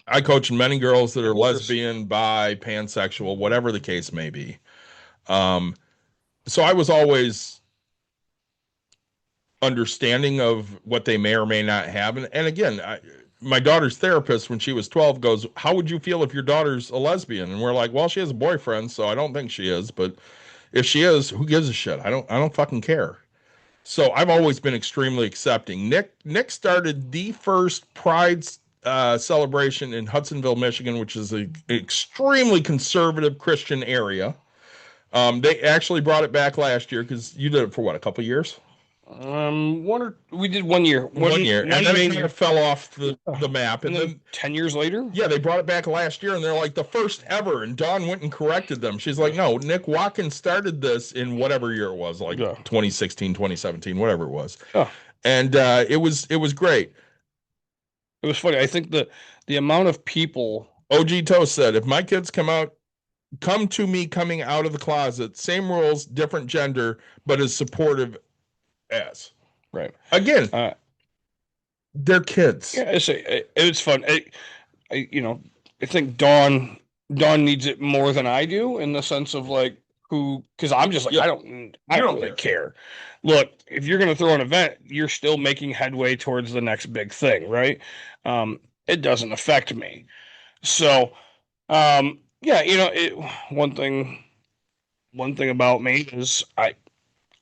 [SPEAKER 4] I coach men and girls that are lesbian, bi, pansexual, whatever the case may be. So I was always understanding of what they may or may not have. And again, my daughter's therapist, when she was 12, goes, how would you feel if your daughter's a lesbian? And we're like, well, she has a boyfriend, so I don't think she is. But if she is, who gives a shit? I don't fucking care. So I've always been extremely accepting. Nick started the first Pride celebration in Hudsonville, Michigan, which is an extremely conservative Christian area. They actually brought it back last year because you did it for what, a couple of years?
[SPEAKER 5] We did 1 year.
[SPEAKER 4] One year. And then it kind of fell off the map.
[SPEAKER 5] And then 10 years later?
[SPEAKER 4] Yeah, they brought it back last year and they're like the first ever. And Dawn went and corrected them. She's like, no, Nick Watkins started this in whatever year it was, like 2016, 2017, whatever it was.
[SPEAKER 5] Oh.
[SPEAKER 4] And it was great.
[SPEAKER 5] It was funny. I think the amount of people.
[SPEAKER 4] OG Toast said, if my kids come to me coming out of the closet, same rules, different gender, but as supportive as.
[SPEAKER 5] Right.
[SPEAKER 4] Again, they're kids.
[SPEAKER 5] Yeah, it's fun. I think Dawn needs it more than I do in the sense of like because I'm just like, I don't really care. Look, if you're going to throw an event, you're still making headway towards the next big thing, right? It doesn't affect me. So, one thing about me is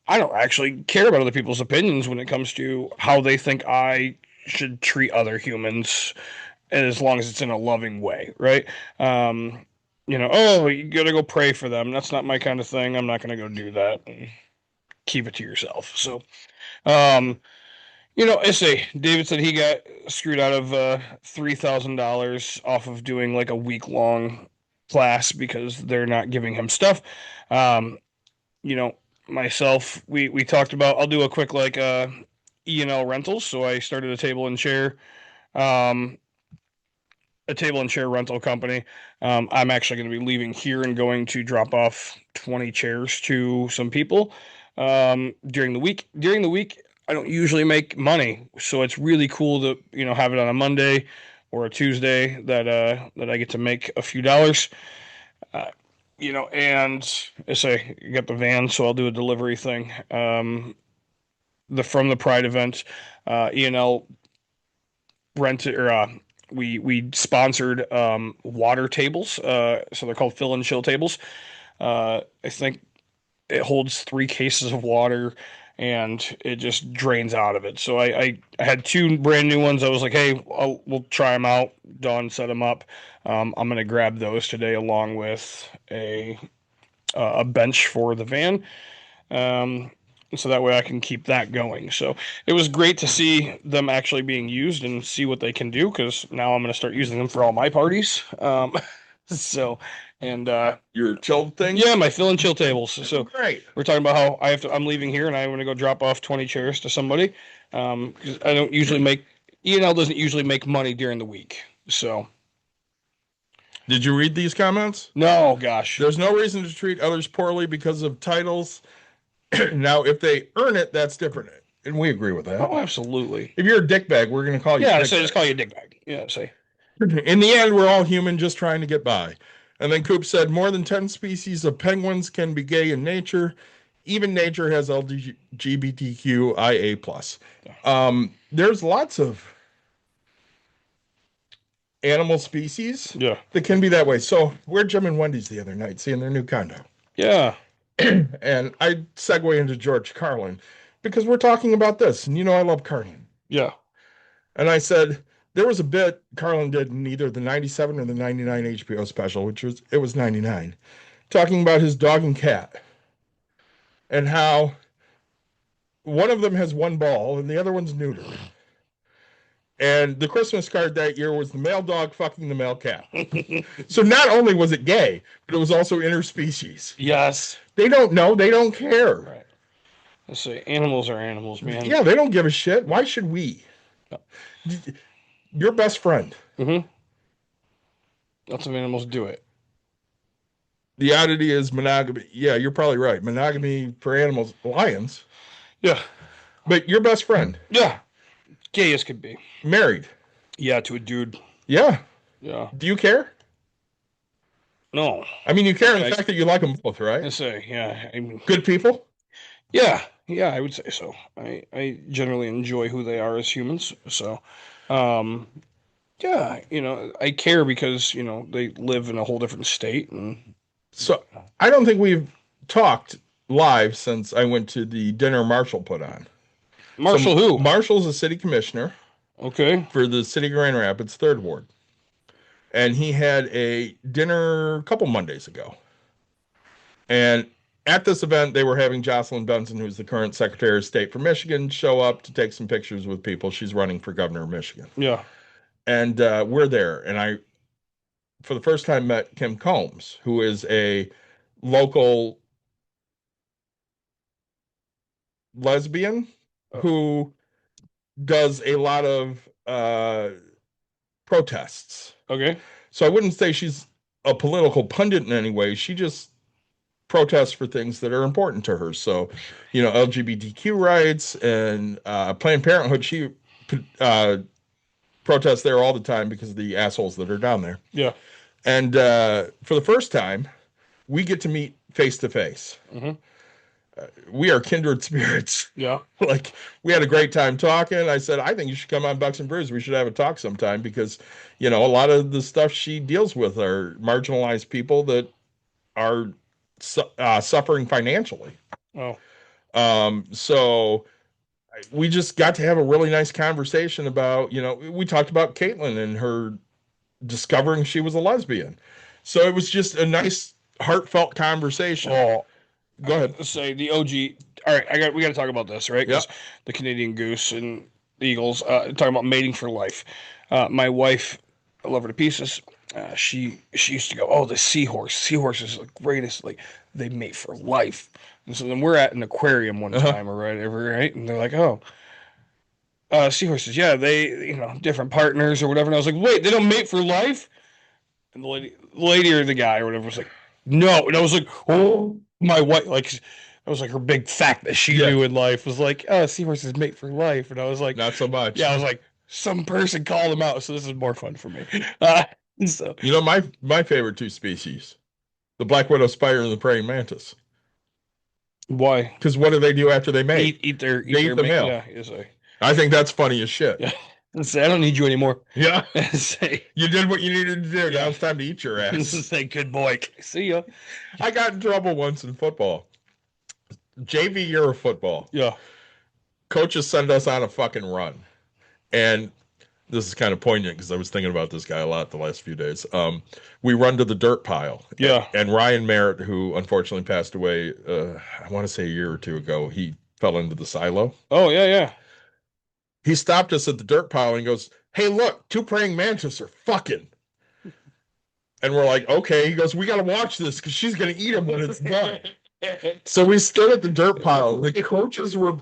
[SPEAKER 5] I don't actually care about other people's opinions when it comes to how they think I should treat other humans, as long as it's in a loving way, right? You gotta go pray for them. That's not my kind of thing. I'm not gonna go do that. Keep it to yourself. So, David said he got screwed out of $3,000 off of doing like a week-long class because they're not giving him stuff. Myself, we talked about, I'll do a quick like E&L rentals. So I started a table and chair rental company. I'm actually going to be leaving here and going to drop off 20 chairs to some people during the week. During the week, I don't usually make money, so it's really cool to have it on a Monday or a Tuesday that I get to make a few dollars. And I say you got the van, so I'll do a delivery thing. From the Pride event, E&L rented or we sponsored water tables. So they're called fill and chill tables. I think it holds 3 cases of water and it just drains out of it. So I had 2 brand new ones. I was like, hey, we'll try them out. Dawn set them up. I'm going to grab those today along with a bench for the van. So that way I can keep that going. So it was great to see them actually being used and see what they can do, because now I'm going to start using them for all my parties.
[SPEAKER 4] Your chilled thing?
[SPEAKER 5] Yeah, my fill and chill tables. So
[SPEAKER 4] Great.
[SPEAKER 5] we're talking about how I'm leaving here and I'm going to go drop off 20 chairs to somebody. 'Cause I don't usually make, E&L doesn't usually make money during the week. So
[SPEAKER 4] Did you read these comments?
[SPEAKER 5] no, gosh.
[SPEAKER 4] There's no reason to treat others poorly because of titles. Now, if they earn it, that's different. And we agree with that.
[SPEAKER 5] Oh, absolutely.
[SPEAKER 4] If you're a dickbag, we're going to call you
[SPEAKER 5] Yeah,
[SPEAKER 4] a
[SPEAKER 5] so
[SPEAKER 4] dickbag.
[SPEAKER 5] just call you a dickbag. Yeah, say.
[SPEAKER 4] In the end, we're all human just trying to get by. And then Coop said, more than 10 species of penguins can be gay in nature. Even nature has LGBTQIA+. There's lots of animal species
[SPEAKER 5] Yeah.
[SPEAKER 4] that can be that way. So we're Jim and Wendy's the other night, seeing their new condo.
[SPEAKER 5] Yeah.
[SPEAKER 4] And I segue into George Carlin because we're talking about this. And you know I love Carlin.
[SPEAKER 5] Yeah.
[SPEAKER 4] And I said, there was a bit Carlin did in either the 97 or the 99 HBO special, it was 99, talking about his dog and cat and how one of them has one ball and the other one's neutered. And the Christmas card that year was the male dog fucking the male cat. So not only was it gay, but it was also interspecies.
[SPEAKER 5] Yes.
[SPEAKER 4] They don't know. They don't care.
[SPEAKER 5] Right. Let's say animals are animals, man.
[SPEAKER 4] Yeah, they don't give a shit. Why should we?
[SPEAKER 5] No.
[SPEAKER 4] Your best friend.
[SPEAKER 5] Mm-hmm. Lots of animals do it.
[SPEAKER 4] The oddity is monogamy. Yeah, you're probably right. Monogamy for animals, lions.
[SPEAKER 5] Yeah.
[SPEAKER 4] But your best friend,
[SPEAKER 5] Yeah. Gay as could be.
[SPEAKER 4] married.
[SPEAKER 5] Yeah, to a dude.
[SPEAKER 4] Yeah.
[SPEAKER 5] Yeah.
[SPEAKER 4] Do you care?
[SPEAKER 5] No.
[SPEAKER 4] I mean, you care in the
[SPEAKER 5] I-
[SPEAKER 4] fact that you like them both, right?
[SPEAKER 5] I say, yeah. I mean,
[SPEAKER 4] Good people?
[SPEAKER 5] yeah. Yeah, I would say so. I generally enjoy who they are as humans. So, yeah, I care because, they live in a whole different state. And
[SPEAKER 4] So I don't think we've talked live since I went to the dinner Marshall put on.
[SPEAKER 5] Marshall,
[SPEAKER 4] So
[SPEAKER 5] who?
[SPEAKER 4] Marshall's a city commissioner
[SPEAKER 5] Okay.
[SPEAKER 4] for the city of Grand Rapids, 3rd Ward. And he had a dinner a couple Mondays ago. And at this event, they were having Jocelyn Benson, who's the current Secretary of State for Michigan, show up to take some pictures with people. She's running for governor of Michigan.
[SPEAKER 5] Yeah.
[SPEAKER 4] And we're there. And I, for the first time, met Kim Combs, who is a local lesbian who does a lot of protests.
[SPEAKER 5] Okay.
[SPEAKER 4] So I wouldn't say she's a political pundit in any way. She just protests for things that are important to her. So, LGBTQ rights and Planned Parenthood, she protests there all the time because of the assholes that are down there.
[SPEAKER 5] Yeah.
[SPEAKER 4] And for the first time, we get to meet face to face. We are kindred spirits.
[SPEAKER 5] Yeah.
[SPEAKER 4] Like, we had a great time talking. I said, I think you should come on Bucks and Brews. We should have a talk sometime because, a lot of the stuff she deals with are marginalized people that are suffering financially.
[SPEAKER 5] Oh.
[SPEAKER 4] So we just got to have a really nice conversation about, we talked about Caitlin and her discovering she was a lesbian. So it was just a nice, heartfelt conversation.
[SPEAKER 5] Oh.
[SPEAKER 4] Go ahead.
[SPEAKER 5] Let's say the OG. All right, we got to talk about this, right? 'Cause the Canadian Goose and the Eagles talking about mating for life. My wife, I love her to pieces. She used to go, oh, the seahorse. Seahorse is the greatest. Like, they mate for life. And so then we're at an aquarium one time or whatever, right? And they're like, oh, seahorses, yeah, they, different partners or whatever. And I was like, wait, they don't mate for life? And the lady or the guy or whatever was like, no. And I was like, oh, my wife, like, that was like her big fact that she knew in life was like, oh, seahorses mate for life. And I was like,
[SPEAKER 4] Not so much.
[SPEAKER 5] yeah, I was like, some person called them out, so this is more fun for me. So
[SPEAKER 4] My favorite 2 species, the black widow spider and the praying mantis.
[SPEAKER 5] why
[SPEAKER 4] Because what do they do after they mate?
[SPEAKER 5] eat their
[SPEAKER 4] the male.
[SPEAKER 5] Yeah, is a,
[SPEAKER 4] I think that's funny as shit.
[SPEAKER 5] yeah. Say, I don't need you anymore.
[SPEAKER 4] Yeah.
[SPEAKER 5] Say,
[SPEAKER 4] You did what you needed to do. Now it's time to eat your ass.
[SPEAKER 5] say good boy. See ya.
[SPEAKER 4] I got in trouble once in football JV year of football.
[SPEAKER 5] Yeah.
[SPEAKER 4] Coaches send us on a fucking run. And this is kind of poignant because I was thinking about this guy a lot the last few days. We run to the dirt pile.
[SPEAKER 5] Yeah.
[SPEAKER 4] And Ryan Merritt, who unfortunately passed away, I want to say a year or two ago, he fell into the silo.
[SPEAKER 5] Oh, yeah, yeah.
[SPEAKER 4] He stopped us at the dirt pile and goes, "Hey, look, 2 praying mantis are fucking." And we're like, okay. He goes, "We got to watch this because she's going to eat him when it's done." So we stood at the dirt pile. The coaches were,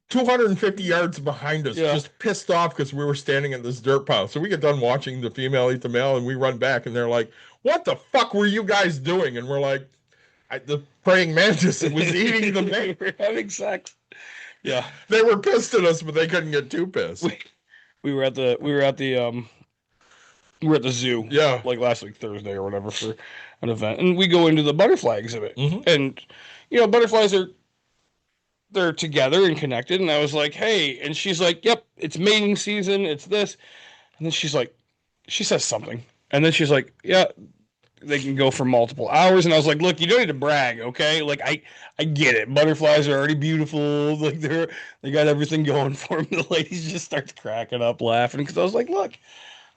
[SPEAKER 4] 250 yards behind us,
[SPEAKER 5] Yeah.
[SPEAKER 4] just pissed off because we were standing in this dirt pile. So we get done watching the female eat the male, and we run back, and they're like, "What the fuck were you guys doing?" And we're like, "The praying mantis was eating the male."
[SPEAKER 5] We're having sex. Yeah.
[SPEAKER 4] They were pissed at us, but they couldn't get too pissed.
[SPEAKER 5] We were at the zoo.
[SPEAKER 4] Yeah.
[SPEAKER 5] Like last week Thursday or whatever for an event, and we go into the butterfly exhibit,
[SPEAKER 4] Mhm.
[SPEAKER 5] and butterflies they're together and connected, and I was like, "Hey," and she's like, "Yep, it's mating season, it's this," and then she says something, and then she's like, "Yeah, they can go for multiple hours," and I was like, "Look, you don't need to brag, okay? Like I get it. Butterflies are already beautiful, like they got everything going for them." The lady just starts cracking up laughing because I was like, "Look,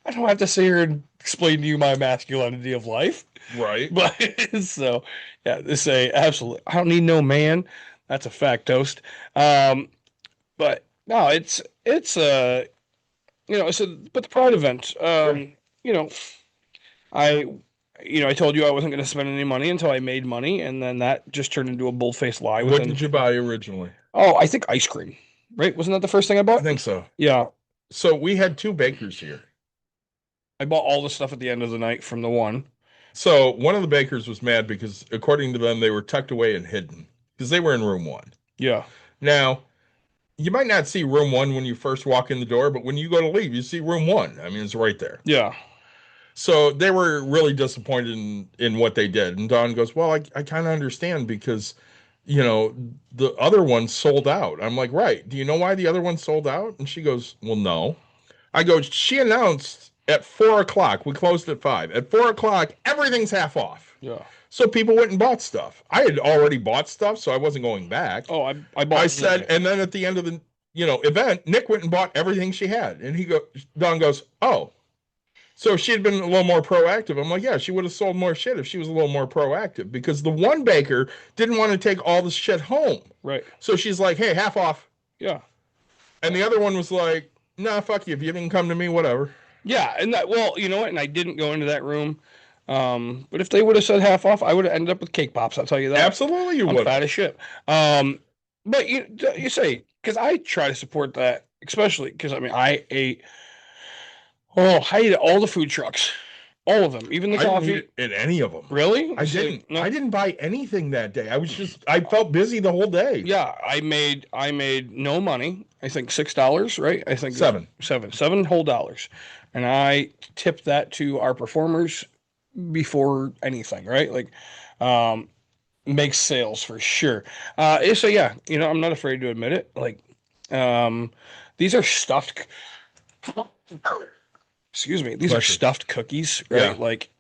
[SPEAKER 5] I don't have to sit here and explain to you my masculinity of life."
[SPEAKER 4] Right.
[SPEAKER 5] But so yeah, they say absolutely. I don't need no man. That's a fact, toast. But no, it's but the Pride event. I told you I wasn't going to spend any money until I made money, and then that just turned into a bold-faced lie.
[SPEAKER 4] What did you buy originally?
[SPEAKER 5] Oh, I think ice cream. Right? Wasn't that the first thing I bought?
[SPEAKER 4] I think so.
[SPEAKER 5] Yeah,
[SPEAKER 4] So we had 2 bakers here.
[SPEAKER 5] I bought all the stuff at the end of the night from the one.
[SPEAKER 4] So one of the bakers was mad because, according to them, they were tucked away and hidden because they were in room 1.
[SPEAKER 5] Yeah,
[SPEAKER 4] Now, you might not see room 1 when you first walk in the door, but when you go to leave, you see room 1. I mean, it's right there.
[SPEAKER 5] yeah,
[SPEAKER 4] So they were really disappointed in what they did. And Don goes, "Well, I kind of understand because, the other one sold out." I'm like, "Right. Do you know why the other one sold out?" And she goes, "Well, no." I go, "She announced at 4:00. We closed at 5. At 4:00, everything's half off."
[SPEAKER 5] yeah.
[SPEAKER 4] So people went and bought stuff. I had already bought stuff, so I wasn't going back.
[SPEAKER 5] Oh, I bought.
[SPEAKER 4] I said, and then at the end of the event, Nick went and bought everything she had, and Don goes, "Oh, so if she had been a little more proactive." I'm like, "Yeah, she would have sold more shit if she was a little more proactive," because the one baker didn't want to take all the shit home.
[SPEAKER 5] right.
[SPEAKER 4] So she's like, "Hey, half off,"
[SPEAKER 5] Yeah.
[SPEAKER 4] and the other one was like, "Nah, fuck you. If you didn't come to me, whatever."
[SPEAKER 5] Yeah, and you know what? And I didn't go into that room. But if they would have said half off, I would have ended up with cake pops. I'll tell you that.
[SPEAKER 4] Absolutely, you
[SPEAKER 5] I'm
[SPEAKER 4] would.
[SPEAKER 5] fat as shit. But you say, because I try to support that, especially because I ate all the food trucks, all of them, even the
[SPEAKER 4] I didn't
[SPEAKER 5] coffee.
[SPEAKER 4] eat at any of them.
[SPEAKER 5] Really?
[SPEAKER 4] I
[SPEAKER 5] See,
[SPEAKER 4] didn't.
[SPEAKER 5] no.
[SPEAKER 4] I didn't buy anything that day. I felt busy the whole day.
[SPEAKER 5] Yeah, I made no money. I think $6, right? I think seven whole dollars, and I tipped that to our performers before anything, right? Like, makes sales for sure. So yeah, I'm not afraid to admit it. Like, these are stuffed. Excuse me. These are
[SPEAKER 4] Pleasure.
[SPEAKER 5] stuffed cookies, right?
[SPEAKER 4] Yeah.
[SPEAKER 5] Like,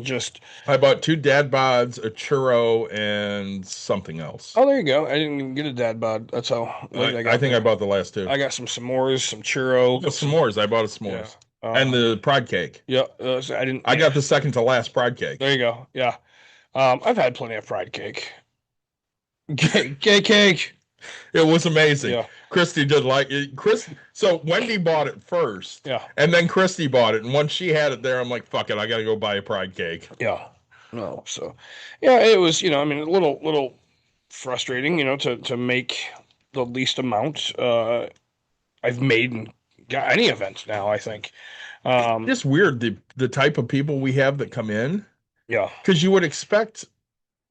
[SPEAKER 5] just.
[SPEAKER 4] I bought 2 dad bods, a churro, and something else.
[SPEAKER 5] Oh, there you go. I didn't even get a dad bod. That's how late I got.
[SPEAKER 4] I think
[SPEAKER 5] there.
[SPEAKER 4] I bought the last 2.
[SPEAKER 5] I got some s'mores, some churro,
[SPEAKER 4] The s'mores. I bought a s'mores.
[SPEAKER 5] Yeah.
[SPEAKER 4] And the pride cake.
[SPEAKER 5] Yeah, so I didn't.
[SPEAKER 4] I got the second to last pride cake.
[SPEAKER 5] There you go. Yeah, I've had plenty of fried cake. Cake.
[SPEAKER 4] It was amazing.
[SPEAKER 5] Yeah.
[SPEAKER 4] Christy did like it. So Wendy bought it first.
[SPEAKER 5] Yeah.
[SPEAKER 4] And then Christy bought it. And once she had it there, I'm like, fuck it, I gotta go buy a pride cake.
[SPEAKER 5] Yeah. No. So, yeah, it was. A little frustrating. To make the least amount I've made in any event now. I think.
[SPEAKER 4] It's weird the type of people we have that come in.
[SPEAKER 5] Yeah.
[SPEAKER 4] Because you would expect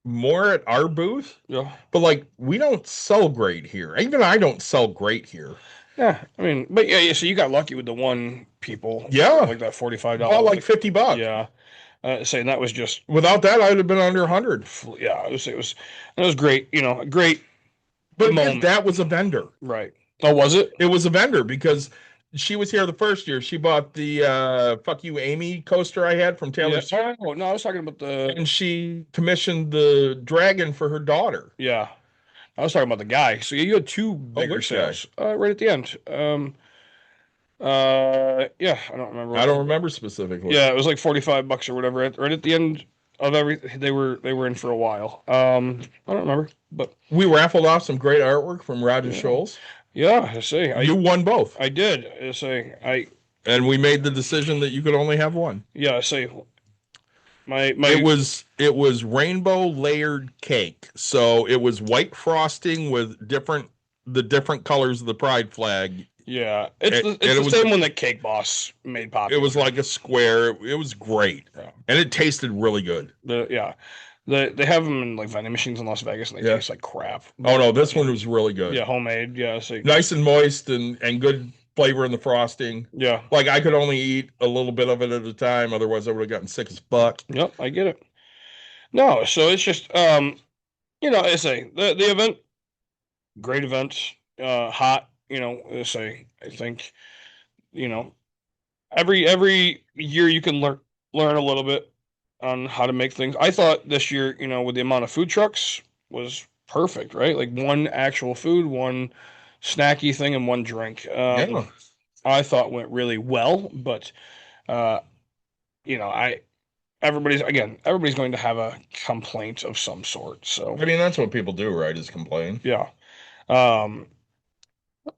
[SPEAKER 4] more at our booth,
[SPEAKER 5] Yeah.
[SPEAKER 4] but like we don't sell great here. Even I don't sell great here.
[SPEAKER 5] Yeah. But yeah. So you got lucky with the one people.
[SPEAKER 4] Yeah.
[SPEAKER 5] Like that $45.
[SPEAKER 4] All like $50.
[SPEAKER 5] Yeah. Saying that was just.
[SPEAKER 4] Without that, I would have been under 100.
[SPEAKER 5] Yeah. It was great. Great.
[SPEAKER 4] But again,
[SPEAKER 5] moment.
[SPEAKER 4] that was a vendor.
[SPEAKER 5] Right. Oh, was it?
[SPEAKER 4] It was a vendor because she was here the first year. She bought the "Fuck You, Amy" coaster I had from Taylor
[SPEAKER 5] Yeah.
[SPEAKER 4] Swift,
[SPEAKER 5] Oh, no, I was talking about the.
[SPEAKER 4] and she commissioned the dragon for her daughter.
[SPEAKER 5] Yeah. I was talking about the guy. So you had two bigger
[SPEAKER 4] which guy?
[SPEAKER 5] sales right at the end. Yeah, I don't remember.
[SPEAKER 4] I don't remember specifically.
[SPEAKER 5] Yeah, it was like $45 or whatever. Right at the end of everything, they were in for a while. I don't remember, but
[SPEAKER 4] We raffled off some great artwork from Roger Scholes.
[SPEAKER 5] yeah, I see.
[SPEAKER 4] You won both,
[SPEAKER 5] I did. I say
[SPEAKER 4] and we made the decision that you could only have one.
[SPEAKER 5] I say my
[SPEAKER 4] It was rainbow layered cake. So it was white frosting with the different colors of the pride flag.
[SPEAKER 5] yeah. It's
[SPEAKER 4] And-
[SPEAKER 5] the,
[SPEAKER 4] and
[SPEAKER 5] it's
[SPEAKER 4] it
[SPEAKER 5] the
[SPEAKER 4] was-
[SPEAKER 5] same one that Cake Boss made popular.
[SPEAKER 4] It was like a square. It was great.
[SPEAKER 5] Yeah.
[SPEAKER 4] And it tasted really good.
[SPEAKER 5] They have them in like vending machines in Las Vegas and they
[SPEAKER 4] Yeah.
[SPEAKER 5] taste like crap.
[SPEAKER 4] Oh no, this one was really good.
[SPEAKER 5] Yeah, homemade. Yeah, so
[SPEAKER 4] Nice and moist and good flavor in the frosting.
[SPEAKER 5] yeah.
[SPEAKER 4] Like I could only eat a little bit of it at a time, otherwise I would have gotten sick as fuck.
[SPEAKER 5] Yep, I get it. No, so it's just I say the event, great event, hot, I say I think, every year you can learn a little bit on how to make things. I thought this year, with the amount of food trucks was perfect, right? Like one actual food, one snacky thing, and one drink.
[SPEAKER 4] Yeah.
[SPEAKER 5] I thought went really well, but everybody's going to have a complaint of some sort. So
[SPEAKER 4] I mean, that's what people do, right? Is complain.
[SPEAKER 5] yeah.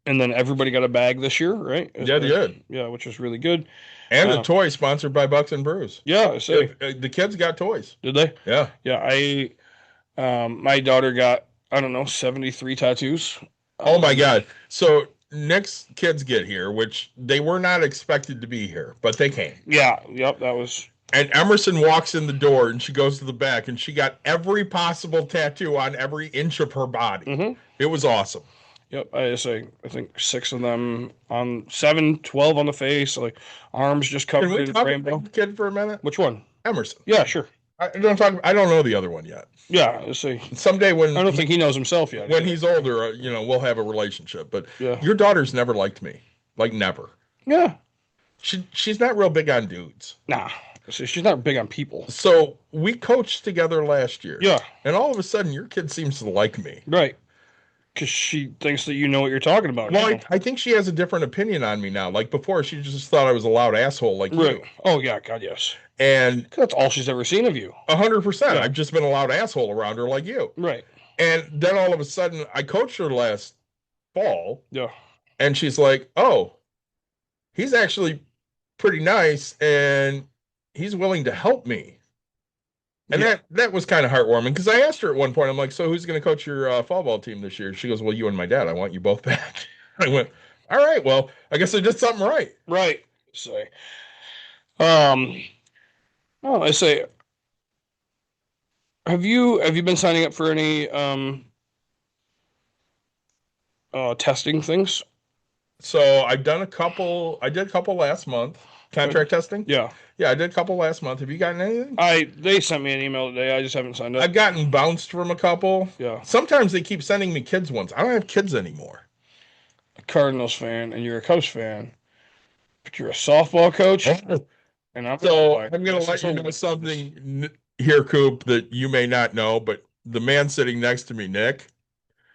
[SPEAKER 5] And then everybody got a bag this year, right?
[SPEAKER 4] Yeah, they did.
[SPEAKER 5] Yeah, which was really good.
[SPEAKER 4] And a
[SPEAKER 5] Uh,
[SPEAKER 4] toy sponsored by Bucks and Brews.
[SPEAKER 5] Yeah, I say,
[SPEAKER 4] The kids got toys.
[SPEAKER 5] did they?
[SPEAKER 4] Yeah.
[SPEAKER 5] Yeah, my daughter got, I don't know, 73 tattoos.
[SPEAKER 4] Oh my God. So next kids get here, which they were not expected to be here, but they came.
[SPEAKER 5] Yeah, yep, that was,
[SPEAKER 4] And Emerson walks in the door and she goes to the back and she got every possible tattoo on every inch of her body.
[SPEAKER 5] Mhm.
[SPEAKER 4] It was awesome.
[SPEAKER 5] yep, I think 6 of them on 7, 12 on the face, like arms just
[SPEAKER 4] Can
[SPEAKER 5] covered
[SPEAKER 4] we
[SPEAKER 5] in
[SPEAKER 4] talk
[SPEAKER 5] rainbow.
[SPEAKER 4] about the kid for a minute?
[SPEAKER 5] Which one?
[SPEAKER 4] Emerson.
[SPEAKER 5] Yeah, sure.
[SPEAKER 4] I don't know the other one yet.
[SPEAKER 5] Yeah, I see.
[SPEAKER 4] Someday when
[SPEAKER 5] I don't think he knows himself yet.
[SPEAKER 4] when he's older, we'll have a relationship. But
[SPEAKER 5] Yeah.
[SPEAKER 4] your daughter's never liked me, like never.
[SPEAKER 5] Yeah.
[SPEAKER 4] She's not real big on dudes.
[SPEAKER 5] Nah. See, she's not big on people.
[SPEAKER 4] So we coached together last year.
[SPEAKER 5] Yeah.
[SPEAKER 4] And all of a sudden, your kid seems to like me.
[SPEAKER 5] Right. Because she thinks that you know what you're talking about.
[SPEAKER 4] Well,
[SPEAKER 5] now.
[SPEAKER 4] I think she has a different opinion on me now. Like before, she just thought I was a loud asshole like
[SPEAKER 5] Right.
[SPEAKER 4] you.
[SPEAKER 5] Oh, yeah. God, yes.
[SPEAKER 4] And
[SPEAKER 5] 'Cause that's all she's ever seen of you.
[SPEAKER 4] 100%,
[SPEAKER 5] Yeah.
[SPEAKER 4] I've just been a loud asshole around her like you.
[SPEAKER 5] Right.
[SPEAKER 4] And then all of a sudden, I coached her last fall,
[SPEAKER 5] Yeah.
[SPEAKER 4] and she's like, "Oh, he's actually pretty nice, and he's willing to help me." And
[SPEAKER 5] Yeah.
[SPEAKER 4] that was kind of heartwarming because I asked her at one point, I'm like, "So who's going to coach your fall ball team this year?" She goes, "Well, you and my dad. I want you both back." I went, "All right, well, I guess I did something right."
[SPEAKER 5] Right. So, well, I say, have you been signing up for any testing things?
[SPEAKER 4] So I've done a couple. I did a couple last month. Contract testing.
[SPEAKER 5] Yeah.
[SPEAKER 4] Yeah, I did a couple last month. Have you gotten anything?
[SPEAKER 5] They sent me an email today. I just haven't signed up.
[SPEAKER 4] I've gotten bounced from a couple.
[SPEAKER 5] Yeah.
[SPEAKER 4] Sometimes they keep sending me kids ones. I don't have kids anymore.
[SPEAKER 5] A Cardinals fan and you're a Cubs fan, but you're a softball coach. And I'm
[SPEAKER 4] So
[SPEAKER 5] like,
[SPEAKER 4] I'm going to
[SPEAKER 5] this
[SPEAKER 4] let you
[SPEAKER 5] is
[SPEAKER 4] know something here, Coop, that you may not know, but the man sitting next to me, Nick,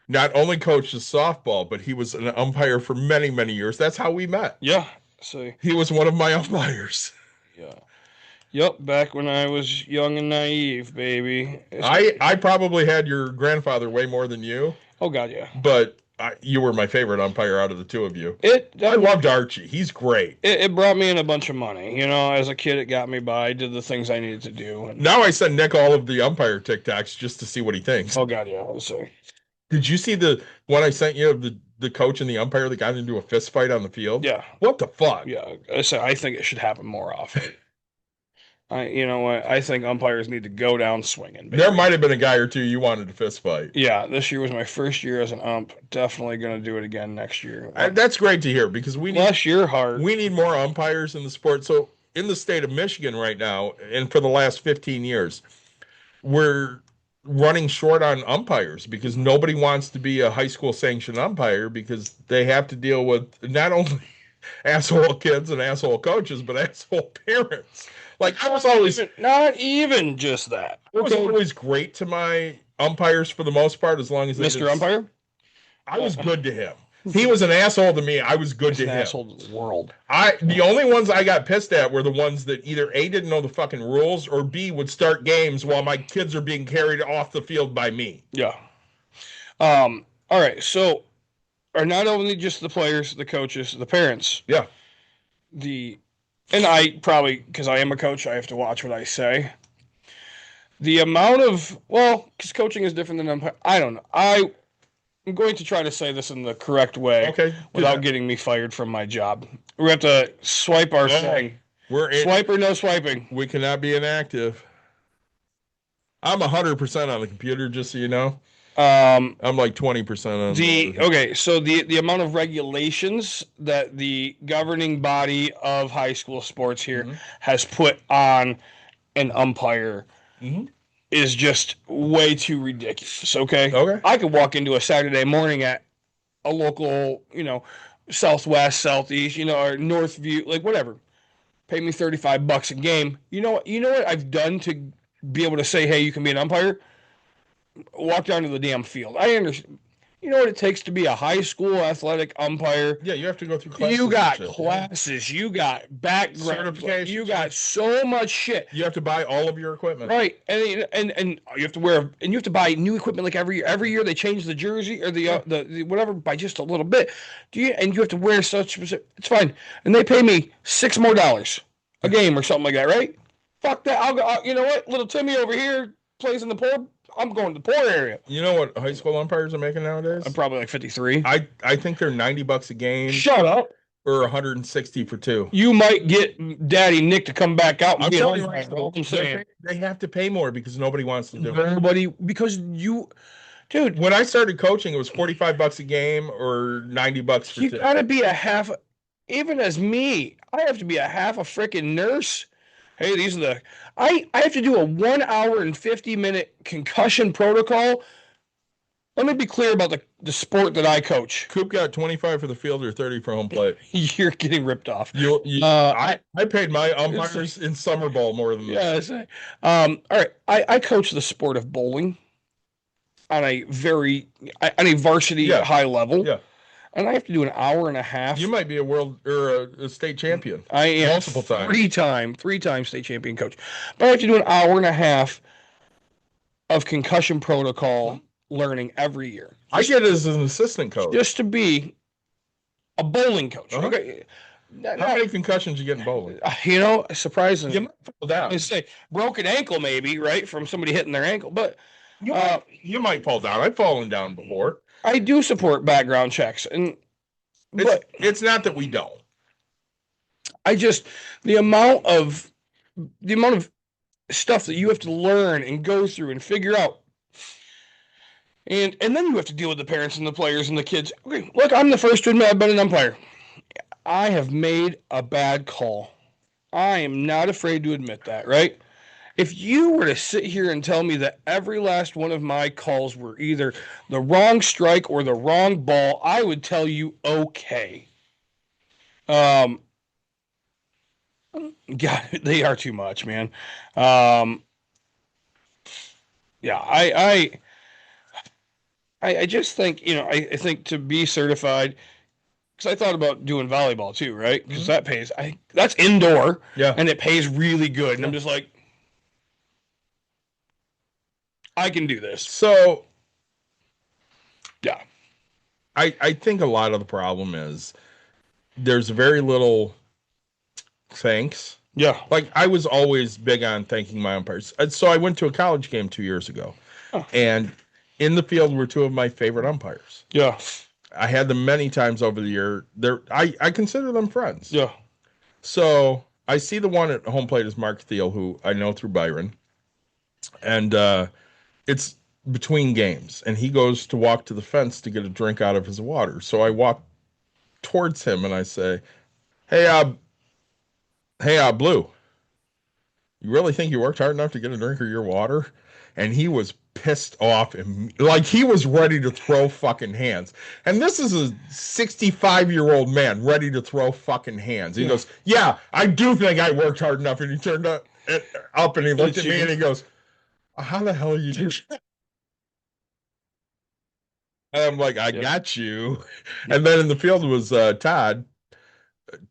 [SPEAKER 4] not only coaches softball, but he was an umpire for many, many years. That's how we met.
[SPEAKER 5] Yeah. See.
[SPEAKER 4] He was one of my umpires.
[SPEAKER 5] Yeah. Yep. Back when I was young and naive, baby.
[SPEAKER 4] I probably had your grandfather way more than you,
[SPEAKER 5] Oh God, yeah.
[SPEAKER 4] but you were my favorite umpire out of the two of you.
[SPEAKER 5] It
[SPEAKER 4] I loved Archie. He's great.
[SPEAKER 5] it brought me in a bunch of money. As a kid, it got me by. I did the things I needed to do. And,
[SPEAKER 4] Now I send Nick all of the umpire TikToks just to see what he thinks.
[SPEAKER 5] oh God, yeah. So
[SPEAKER 4] Did you see the one I sent you of the coach and the umpire that got into a fist fight on the field?
[SPEAKER 5] yeah,
[SPEAKER 4] What the fuck?
[SPEAKER 5] yeah. I think it should happen more often. You know what? I think umpires need to go down swinging. Baby.
[SPEAKER 4] There might have been a guy or two you wanted to fist fight.
[SPEAKER 5] Yeah, this year was my first year as an ump. Definitely going to do it again next year.
[SPEAKER 4] That's great to hear because
[SPEAKER 5] Bless your heart.
[SPEAKER 4] we need more umpires in the sport. So in the state of Michigan right now, and for the last 15 years, we're running short on umpires because nobody wants to be a high school sanctioned umpire because they have to deal with not only asshole kids and asshole coaches, but asshole parents. Like I was always
[SPEAKER 5] Not even just that.
[SPEAKER 4] I was always great to my umpires for the most part, as long as they
[SPEAKER 5] Mr.
[SPEAKER 4] did-
[SPEAKER 5] Umpire?
[SPEAKER 4] I was good to him. He was an asshole to me. I was good to
[SPEAKER 5] An
[SPEAKER 4] him.
[SPEAKER 5] asshole to the world.
[SPEAKER 4] The only ones I got pissed at were the ones that either A, didn't know the fucking rules, or B, would start games while my kids are being carried off the field by me.
[SPEAKER 5] Yeah. All right. So, are not only just the players, the coaches, the parents,
[SPEAKER 4] Yeah.
[SPEAKER 5] and I probably, because I am a coach, I have to watch what I say. The amount of, because coaching is different than umpire. I don't know. I'm going to try to say this in the correct way
[SPEAKER 4] Okay.
[SPEAKER 5] without getting me fired from my job. We have to swipe our thing.
[SPEAKER 4] We're in,
[SPEAKER 5] Swipe or no swiping.
[SPEAKER 4] we cannot be inactive. I'm 100% on the computer, just so you know. I'm like 20% on
[SPEAKER 5] Okay, so the amount of regulations that the governing body of high school sports here has put on an umpire is just way too ridiculous. Okay.
[SPEAKER 4] Okay.
[SPEAKER 5] I could walk into a Saturday morning at a local, Southwest, Southeast, or Northview, like whatever. Pay me $35 a game. You know what I've done to be able to say, hey, you can be an umpire? Walk down to the damn field. I understand. You know what it takes to be a high school athletic umpire?
[SPEAKER 4] Yeah, you have to go through classes.
[SPEAKER 5] You got
[SPEAKER 4] and shit.
[SPEAKER 5] classes. You got background.
[SPEAKER 4] Certifications.
[SPEAKER 5] You got so much shit.
[SPEAKER 4] You have to buy all of your equipment.
[SPEAKER 5] Right, and you have to you have to buy new equipment like every year. Every year they change the jersey or the whatever by just a little bit. And you have to wear such specific. It's fine, and they pay me $6 more a game or something like that, right? Fuck that. I'll go. You know what? Little Timmy over here plays in the poor. I'm going to the poor area.
[SPEAKER 4] You know what high school umpires are making nowadays?
[SPEAKER 5] I'm probably like 53.
[SPEAKER 4] I think they're $90 a game
[SPEAKER 5] Shut up.
[SPEAKER 4] or 160 for two.
[SPEAKER 5] You might get Daddy Nick to come back out and
[SPEAKER 4] I'm
[SPEAKER 5] be
[SPEAKER 4] telling you
[SPEAKER 5] home.
[SPEAKER 4] right now,
[SPEAKER 5] I'm saying.
[SPEAKER 4] they have to pay more because nobody wants to do it.
[SPEAKER 5] Nobody, because dude,
[SPEAKER 4] When I started coaching, it was $45 a game or $90 for
[SPEAKER 5] you
[SPEAKER 4] two.
[SPEAKER 5] gotta be a half. Even as me, I have to be a half a freaking nurse. Hey, these are the. I have to do a 1 hour and 50-minute concussion protocol. Let me be clear about the sport that I coach.
[SPEAKER 4] Coop got 25 for the field or 30 for home plate.
[SPEAKER 5] You're getting ripped off.
[SPEAKER 4] I paid my umpires in summer ball more than this.
[SPEAKER 5] Yes. All right. I coach the sport of bowling on a varsity
[SPEAKER 4] Yeah.
[SPEAKER 5] high level.
[SPEAKER 4] Yeah.
[SPEAKER 5] And I have to do an hour and a half.
[SPEAKER 4] You might be a world or a state champion.
[SPEAKER 5] I am
[SPEAKER 4] multiple times.
[SPEAKER 5] three-time state champion coach. But I have to do an hour and a half of concussion protocol learning every year.
[SPEAKER 4] I get it as an assistant coach.
[SPEAKER 5] Just to be a bowling coach.
[SPEAKER 4] Uh-huh.
[SPEAKER 5] Okay.
[SPEAKER 4] How many concussions you get in bowling?
[SPEAKER 5] Surprisingly.
[SPEAKER 4] You might fall down.
[SPEAKER 5] I say broken ankle maybe, right? From somebody hitting their ankle. But
[SPEAKER 4] You might fall down. I've fallen down before.
[SPEAKER 5] I do support background checks. But
[SPEAKER 4] It's not that we don't.
[SPEAKER 5] I just the amount of stuff that you have to learn and go through and figure out. And then you have to deal with the parents and the players and the kids. Okay, look, I'm the first to admit I've been an umpire. I have made a bad call. I am not afraid to admit that, right? If you were to sit here and tell me that every last one of my calls were either the wrong strike or the wrong ball, I would tell you okay. God, they are too much, man. Yeah, I just think, I think to be certified, because I thought about doing volleyball too, right? Because that pays, that's indoor,
[SPEAKER 4] Yeah.
[SPEAKER 5] and it pays really good. And I'm just like, I can do this.
[SPEAKER 4] So
[SPEAKER 5] Yeah.
[SPEAKER 4] I think a lot of the problem is there's very little thanks.
[SPEAKER 5] Yeah.
[SPEAKER 4] Like I was always big on thanking my umpires. And so I went to a college game 2 years ago, and in the field were two of my favorite umpires.
[SPEAKER 5] Yeah.
[SPEAKER 4] I had them many times over the year. I consider them friends.
[SPEAKER 5] Yeah.
[SPEAKER 4] So I see the one at home plate is Mark Thiel, who I know through Byron, and it's between games, and he goes to walk to the fence to get a drink out of his water. So I walk towards him and I say, Hey, Blue, you really think you worked hard enough to get a drink of your water? and he was pissed off and like he was ready to throw fucking hands. And this is a 65-year-old man ready to throw fucking hands. He goes, "Yeah, I do think I worked hard enough." And he turned up and he looked at me and he goes, "How the hell are you doing?" And I'm like, "I got you." And then in the field was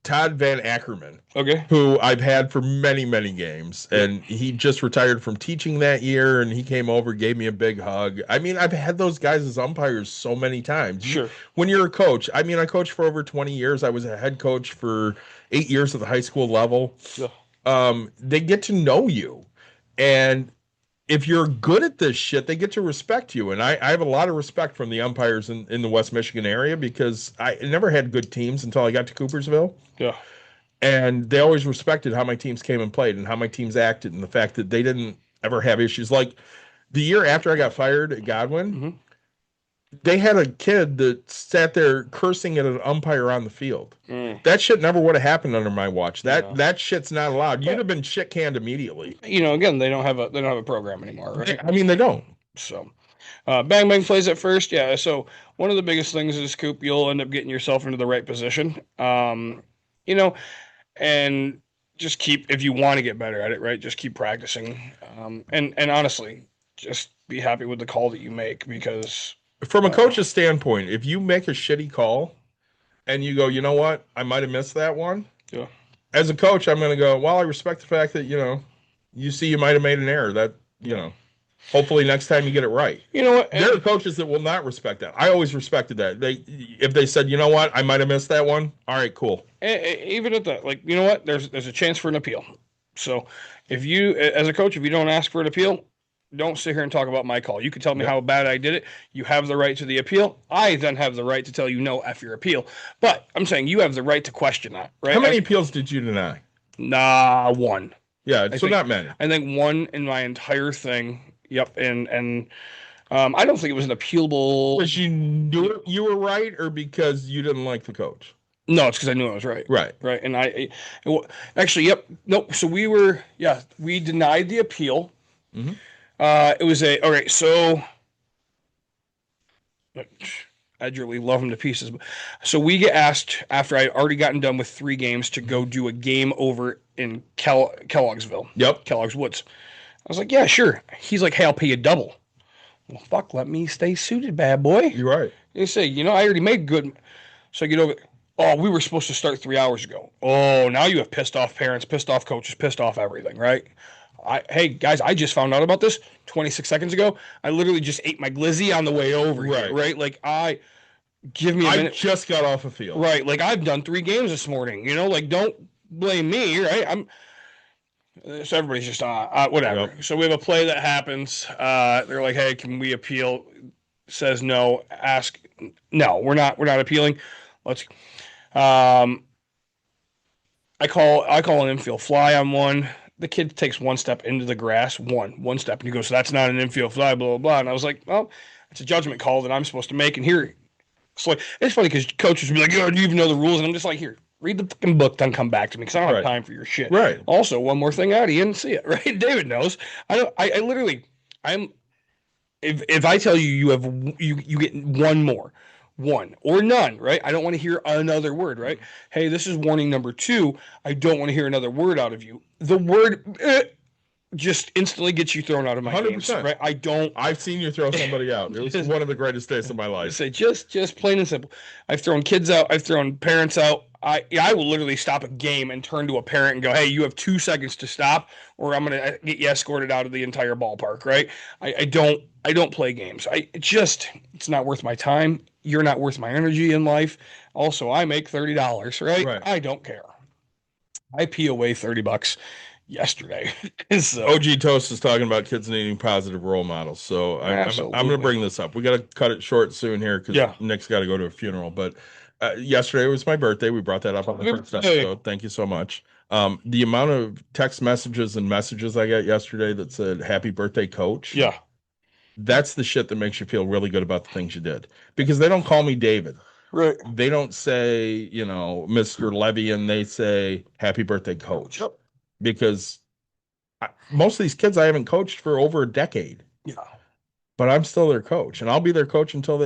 [SPEAKER 4] Todd Van Ackerman,
[SPEAKER 5] Okay.
[SPEAKER 4] who I've had for many, many games. And he just retired from teaching that year, and he came over, gave me a big hug. I mean, I've had those guys as umpires so many times.
[SPEAKER 5] Sure.
[SPEAKER 4] When you're a coach, I mean, I coached for over 20 years. I was a head coach for 8 years at the high school level.
[SPEAKER 5] Yeah.
[SPEAKER 4] They get to know you. And if you're good at this shit, they get to respect you. And I have a lot of respect from the umpires in the West Michigan area because I never had good teams until I got to Coopersville.
[SPEAKER 5] Yeah.
[SPEAKER 4] And they always respected how my teams came and played and how my teams acted and the fact that they didn't ever have issues. Like the year after I got fired at Godwin, they had a kid that sat there cursing at an umpire on the field. That shit never would have happened under my watch. That shit's not allowed. You'd have been shit canned immediately.
[SPEAKER 5] Again, they don't have a program anymore, right?
[SPEAKER 4] I mean, they don't.
[SPEAKER 5] So, Bang Bang plays at first. Yeah. So one of the biggest things is, Coop, you'll end up getting yourself into the right position. And just keep, if you want to get better at it, right? Just keep practicing. And honestly, just be happy with the call that you make because
[SPEAKER 4] from a coach's standpoint, if you make a shitty call and you go, you know what, I might have missed that one.
[SPEAKER 5] Yeah.
[SPEAKER 4] As a coach, I'm going to go, well, I respect the fact that, you see you might have made an error. That, hopefully next time you get it right.
[SPEAKER 5] You know what?
[SPEAKER 4] There are coaches that will not respect that. I always respected that. If they said, you know what, I might have missed that one. All right, cool.
[SPEAKER 5] Even at that, like, you know what? There's a chance for an appeal. So if you, as a coach, if you don't ask for an appeal, don't sit here and talk about my call. You can tell me how bad I did it. You have the right to the appeal. I then have the right to tell you no, F your appeal. But I'm saying you have the right to question that, right?
[SPEAKER 4] How many appeals did you deny?
[SPEAKER 5] Nah, one.
[SPEAKER 4] Yeah,
[SPEAKER 5] so
[SPEAKER 4] not many.
[SPEAKER 5] I think one in my entire thing. Yep, and I don't think it was an appealable.
[SPEAKER 4] Because you knew you were right, or because you didn't like the coach?
[SPEAKER 5] No, it's because I knew I was right.
[SPEAKER 4] Right.
[SPEAKER 5] And actually, yep, nope. So we denied the appeal.
[SPEAKER 4] Mm-hmm.
[SPEAKER 5] It was okay. So I really love them to pieces. So we get asked after I already gotten done with 3 games to go do a game over in Kellogg'sville.
[SPEAKER 4] Yep.
[SPEAKER 5] Kellogg's Woods. I was like, yeah, sure. He's like, hey, I'll pay you double. Well, fuck, let me stay suited, bad boy.
[SPEAKER 4] You're right.
[SPEAKER 5] You say, I already made good. So I get over. Oh, we were supposed to start 3 hours ago. Oh, now you have pissed off parents, pissed off coaches, pissed off everything, right? Hey, guys, I just found out about this 26 seconds ago. I literally just ate my glizzy on the way over here, right? Like, give me a minute.
[SPEAKER 4] I just got off a field.
[SPEAKER 5] Right, like, I've done 3 games this morning, like, don't blame me, right? So everybody's just, whatever. Yep. So we have a play that happens. They're like, hey, can we appeal? Says no. Ask, no, we're not appealing. Let's, I call an infield fly on one. The kid takes 1 step into the grass, one step, and he goes, so that's not an infield fly, blah, blah, blah. And I was like, well, it's a judgment call that I'm supposed to make. And here, it's funny because coaches will be like, do you even know the rules? And I'm just like, here, read the fucking book, then come back to me because I don't have time for your shit.
[SPEAKER 4] Right.
[SPEAKER 5] Also, one more thing out, Ian, see it, right? David knows. I literally, if I tell you you get one or none, right? I don't want to hear another word, right? Hey, this is warning number 2. I don't want to hear another word out of you. The word just instantly gets you thrown out of my 100%. Games, right? I've
[SPEAKER 4] seen you throw somebody out. It was one of the greatest days of my life.
[SPEAKER 5] Say just plain and simple. I've thrown kids out. I've thrown parents out. I will literally stop a game and turn to a parent and go, hey, you have 2 seconds to stop or I'm going to get you escorted out of the entire ballpark, right? I don't play games. It's not worth my time. You're not worth my energy in life. Also, I make $30, right? I don't care. I pee away $30 yesterday. So,
[SPEAKER 4] OG Toast is talking about kids needing positive role models. So I'm going to bring this up. We got to cut it short soon here because Nick's got to go to a funeral. But yesterday was my birthday. We brought that up on the first episode. Thank you so much. The amount of text messages and messages I got yesterday that said "Happy Birthday, Coach."
[SPEAKER 5] Yeah,
[SPEAKER 4] that's the shit that makes you feel really good about the things you did. Because they don't call me David.
[SPEAKER 5] Right.
[SPEAKER 4] They don't say, Mr. Levy, and they say "Happy Birthday, Coach."
[SPEAKER 5] Yep.
[SPEAKER 4] Because most of these kids I haven't coached for over a decade.
[SPEAKER 5] Yeah.
[SPEAKER 4] but I'm still their coach, and I'll be their coach until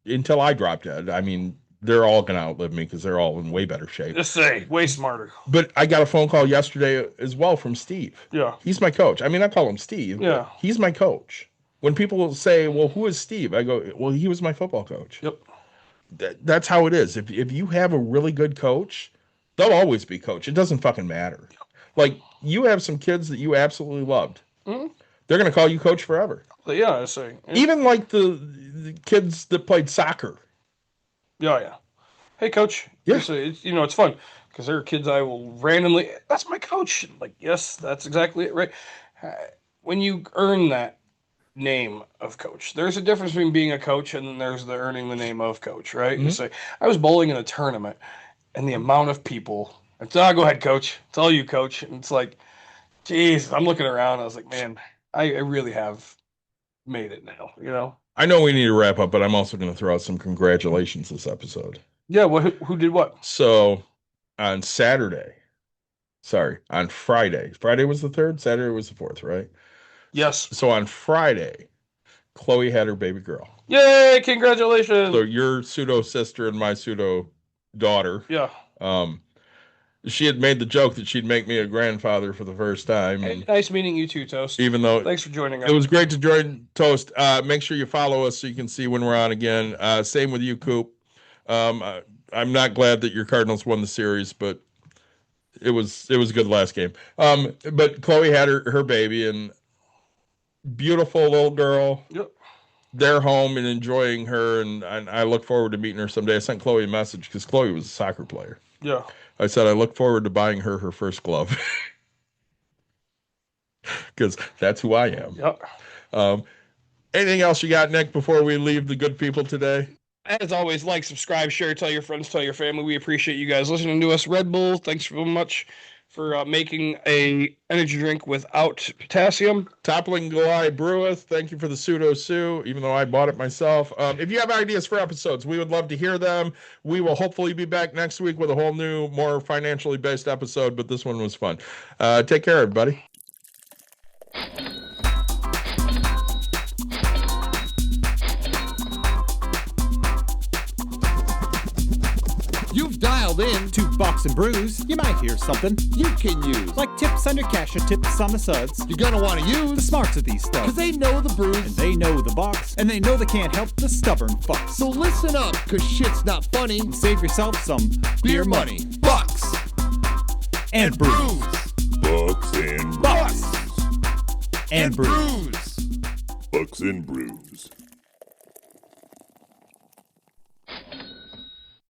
[SPEAKER 4] until I drop dead. I mean, they're all gonna outlive me because they're all in way better shape.
[SPEAKER 5] Just say, way smarter.
[SPEAKER 4] But I got a phone call yesterday as well from Steve.
[SPEAKER 5] Yeah.
[SPEAKER 4] He's my coach. I mean, I call him Steve. but
[SPEAKER 5] Yeah.
[SPEAKER 4] He's my coach. When people say, well, who is Steve? I go, well, he was my football coach.
[SPEAKER 5] Yep.
[SPEAKER 4] That's how it is. If you have a really good coach, they'll always be coach. It doesn't fucking matter. Like, you have some kids that you absolutely loved.
[SPEAKER 5] Mm-hmm.
[SPEAKER 4] They're going to call you coach forever.
[SPEAKER 5] But yeah, I say.
[SPEAKER 4] Even like the kids that played soccer.
[SPEAKER 5] Yeah. Hey, coach.
[SPEAKER 4] Yeah.
[SPEAKER 5] It's fun because there are kids I will randomly, that's my coach. Like, yes, that's exactly it, right? When you earn that name of coach, there's a difference between being a coach and then there's the earning the name of coach, right?
[SPEAKER 4] Mm-hmm.
[SPEAKER 5] You say, I was bowling in a tournament and the amount of people, it's, go ahead, coach. It's all you, coach. And it's like, geez, I'm looking around. I was like, man, I really have made it now, you know?
[SPEAKER 4] I know we need to wrap up, but I'm also going to throw out some congratulations this episode.
[SPEAKER 5] Yeah, who did what?
[SPEAKER 4] So on Friday. Friday was the 3rd, Saturday was the 4th, right?
[SPEAKER 5] Yes.
[SPEAKER 4] So on Friday, Chloe had her baby girl.
[SPEAKER 5] Yay, congratulations.
[SPEAKER 4] So your pseudo sister and my pseudo daughter.
[SPEAKER 5] Yeah.
[SPEAKER 4] She had made the joke that she'd make me a grandfather for the first time. And
[SPEAKER 5] Nice meeting you too, Toast.
[SPEAKER 4] even though
[SPEAKER 5] Thanks for joining us.
[SPEAKER 4] it was great to join Toast, make sure you follow us so you can see when we're on again. Same with you, Coop. I'm not glad that your Cardinals won the series, but it was a good last game. But Chloe had her baby, and beautiful little girl.
[SPEAKER 5] Yep.
[SPEAKER 4] They're home and enjoying her, and I look forward to meeting her someday. I sent Chloe a message because Chloe was a soccer player.
[SPEAKER 5] Yeah.
[SPEAKER 4] I said I look forward to buying her first glove because that's who I am.
[SPEAKER 5] Yep.
[SPEAKER 4] Anything else you got, Nick, before we leave the good people today?
[SPEAKER 5] As always, like, subscribe, share, tell your friends, tell your family. We appreciate you guys listening to us. Red Bull, thanks so much for making a energy drink without potassium.
[SPEAKER 4] Toppling Goliath Breweth, thank you for the pseudo Sue, even though I bought it myself. If you have ideas for episodes, we would love to hear them. We will hopefully be back next week with a whole new, more financially based episode, but this one was fun. Take care, everybody.
[SPEAKER 1] You've dialed in.
[SPEAKER 2] To Box and Brews, you might hear something
[SPEAKER 1] You can use.
[SPEAKER 2] like tips on your cash or tips on the suds.
[SPEAKER 1] You're gonna want to
[SPEAKER 2] The
[SPEAKER 1] use.
[SPEAKER 2] smarts of these stuff.
[SPEAKER 1] Because they know the
[SPEAKER 2] And
[SPEAKER 1] brews.
[SPEAKER 2] they know the box, and they know they can't help the stubborn fucks.
[SPEAKER 1] So listen up, because shit's not funny.
[SPEAKER 2] Save yourself some
[SPEAKER 1] Beer money. Bucks.
[SPEAKER 2] and brews.
[SPEAKER 3] Bucks and
[SPEAKER 2] Bucks
[SPEAKER 3] brews.
[SPEAKER 2] and brews.
[SPEAKER 3] Bucks and brews.